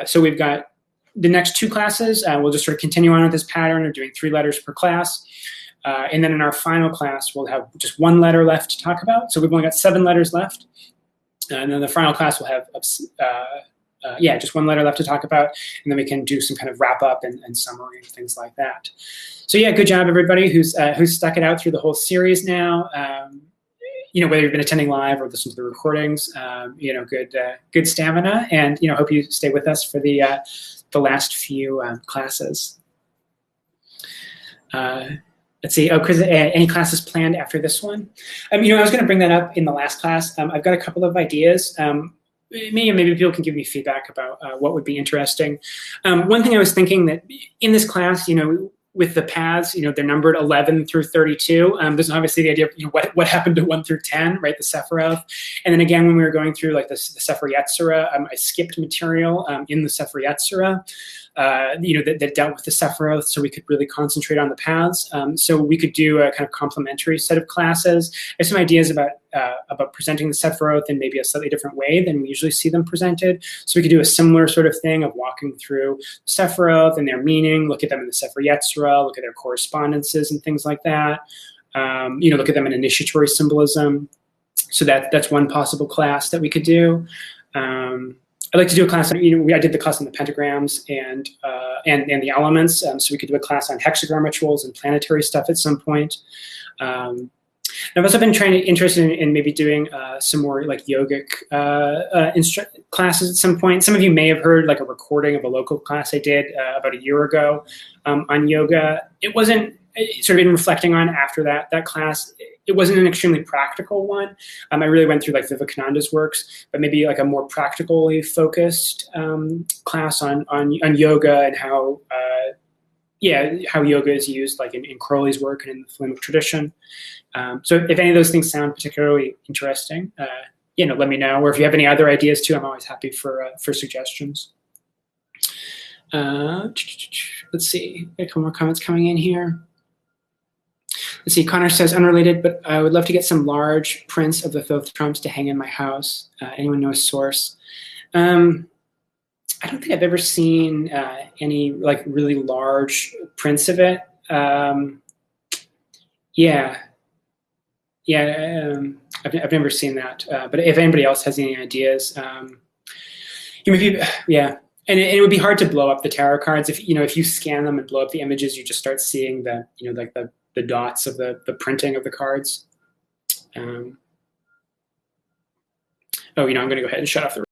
So we've got the next two classes. We'll just sort of continue on with this pattern of doing 3 letters per class. And then in our final class, we'll have just 1 letter left to talk about. So we've only got 7 letters left. And then the final class will have just 1 letter left to talk about, and then we can do some kind of wrap up and summary and things like that. So yeah, good job everybody who's stuck it out through the whole series now. Whether you've been attending live or listening to the recordings, good stamina, and hope you stay with us for the last few classes. Let's see. Oh, Chris, any classes planned after this one? I was going to bring that up in the last class. I've got a couple of ideas. Maybe people can give me feedback about what would be interesting. One thing I was thinking that in this class, with the paths, they're numbered 11 through 32. There's obviously the idea of what happened to 1 through 10, right? The Sephiroth. And then again, when we were going through like the Sefer Yetzirah, I skipped material in the Sefer Yetzirah, that dealt with the Sephiroth, so we could really concentrate on the paths. So we could do a kind of complementary set of classes. I have some ideas about presenting the Sephiroth in maybe a slightly different way than we usually see them presented. So we could do a similar sort of thing of walking through the Sephiroth and their meaning, look at them in the Sefer Yetzirah, look at their correspondences and things like that. Look at them in initiatory symbolism. So that's one possible class that we could do. I'd like to do a class on, I did the class on the pentagrams and the elements, so we could do a class on hexagram rituals and planetary stuff at some point. I've also been interested in maybe doing some more like yogic classes at some point. Some of you may have heard like a recording of a local class I did about a year ago on yoga. It wasn't, sort of in reflecting on after that class, it wasn't an extremely practical one. I really went through like Vivekananda's works, but maybe like a more practically focused class on yoga and how yoga is used like in Crowley's work and in the Flammic tradition. So if any of those things sound particularly interesting, let me know. Or if you have any other ideas too, I'm always happy for suggestions. Let's see, a couple more comments coming in here. Let's see, Connor says, unrelated, but I would love to get some large prints of the Thoth trumps to hang in my house. Anyone know a source? I don't think I've ever seen any like really large prints of it. I've never seen that. But if anybody else has any ideas, and it would be hard to blow up the tarot cards if you scan them and blow up the images, you just start seeing the the dots of the printing of the cards. I'm going to go ahead and shut off the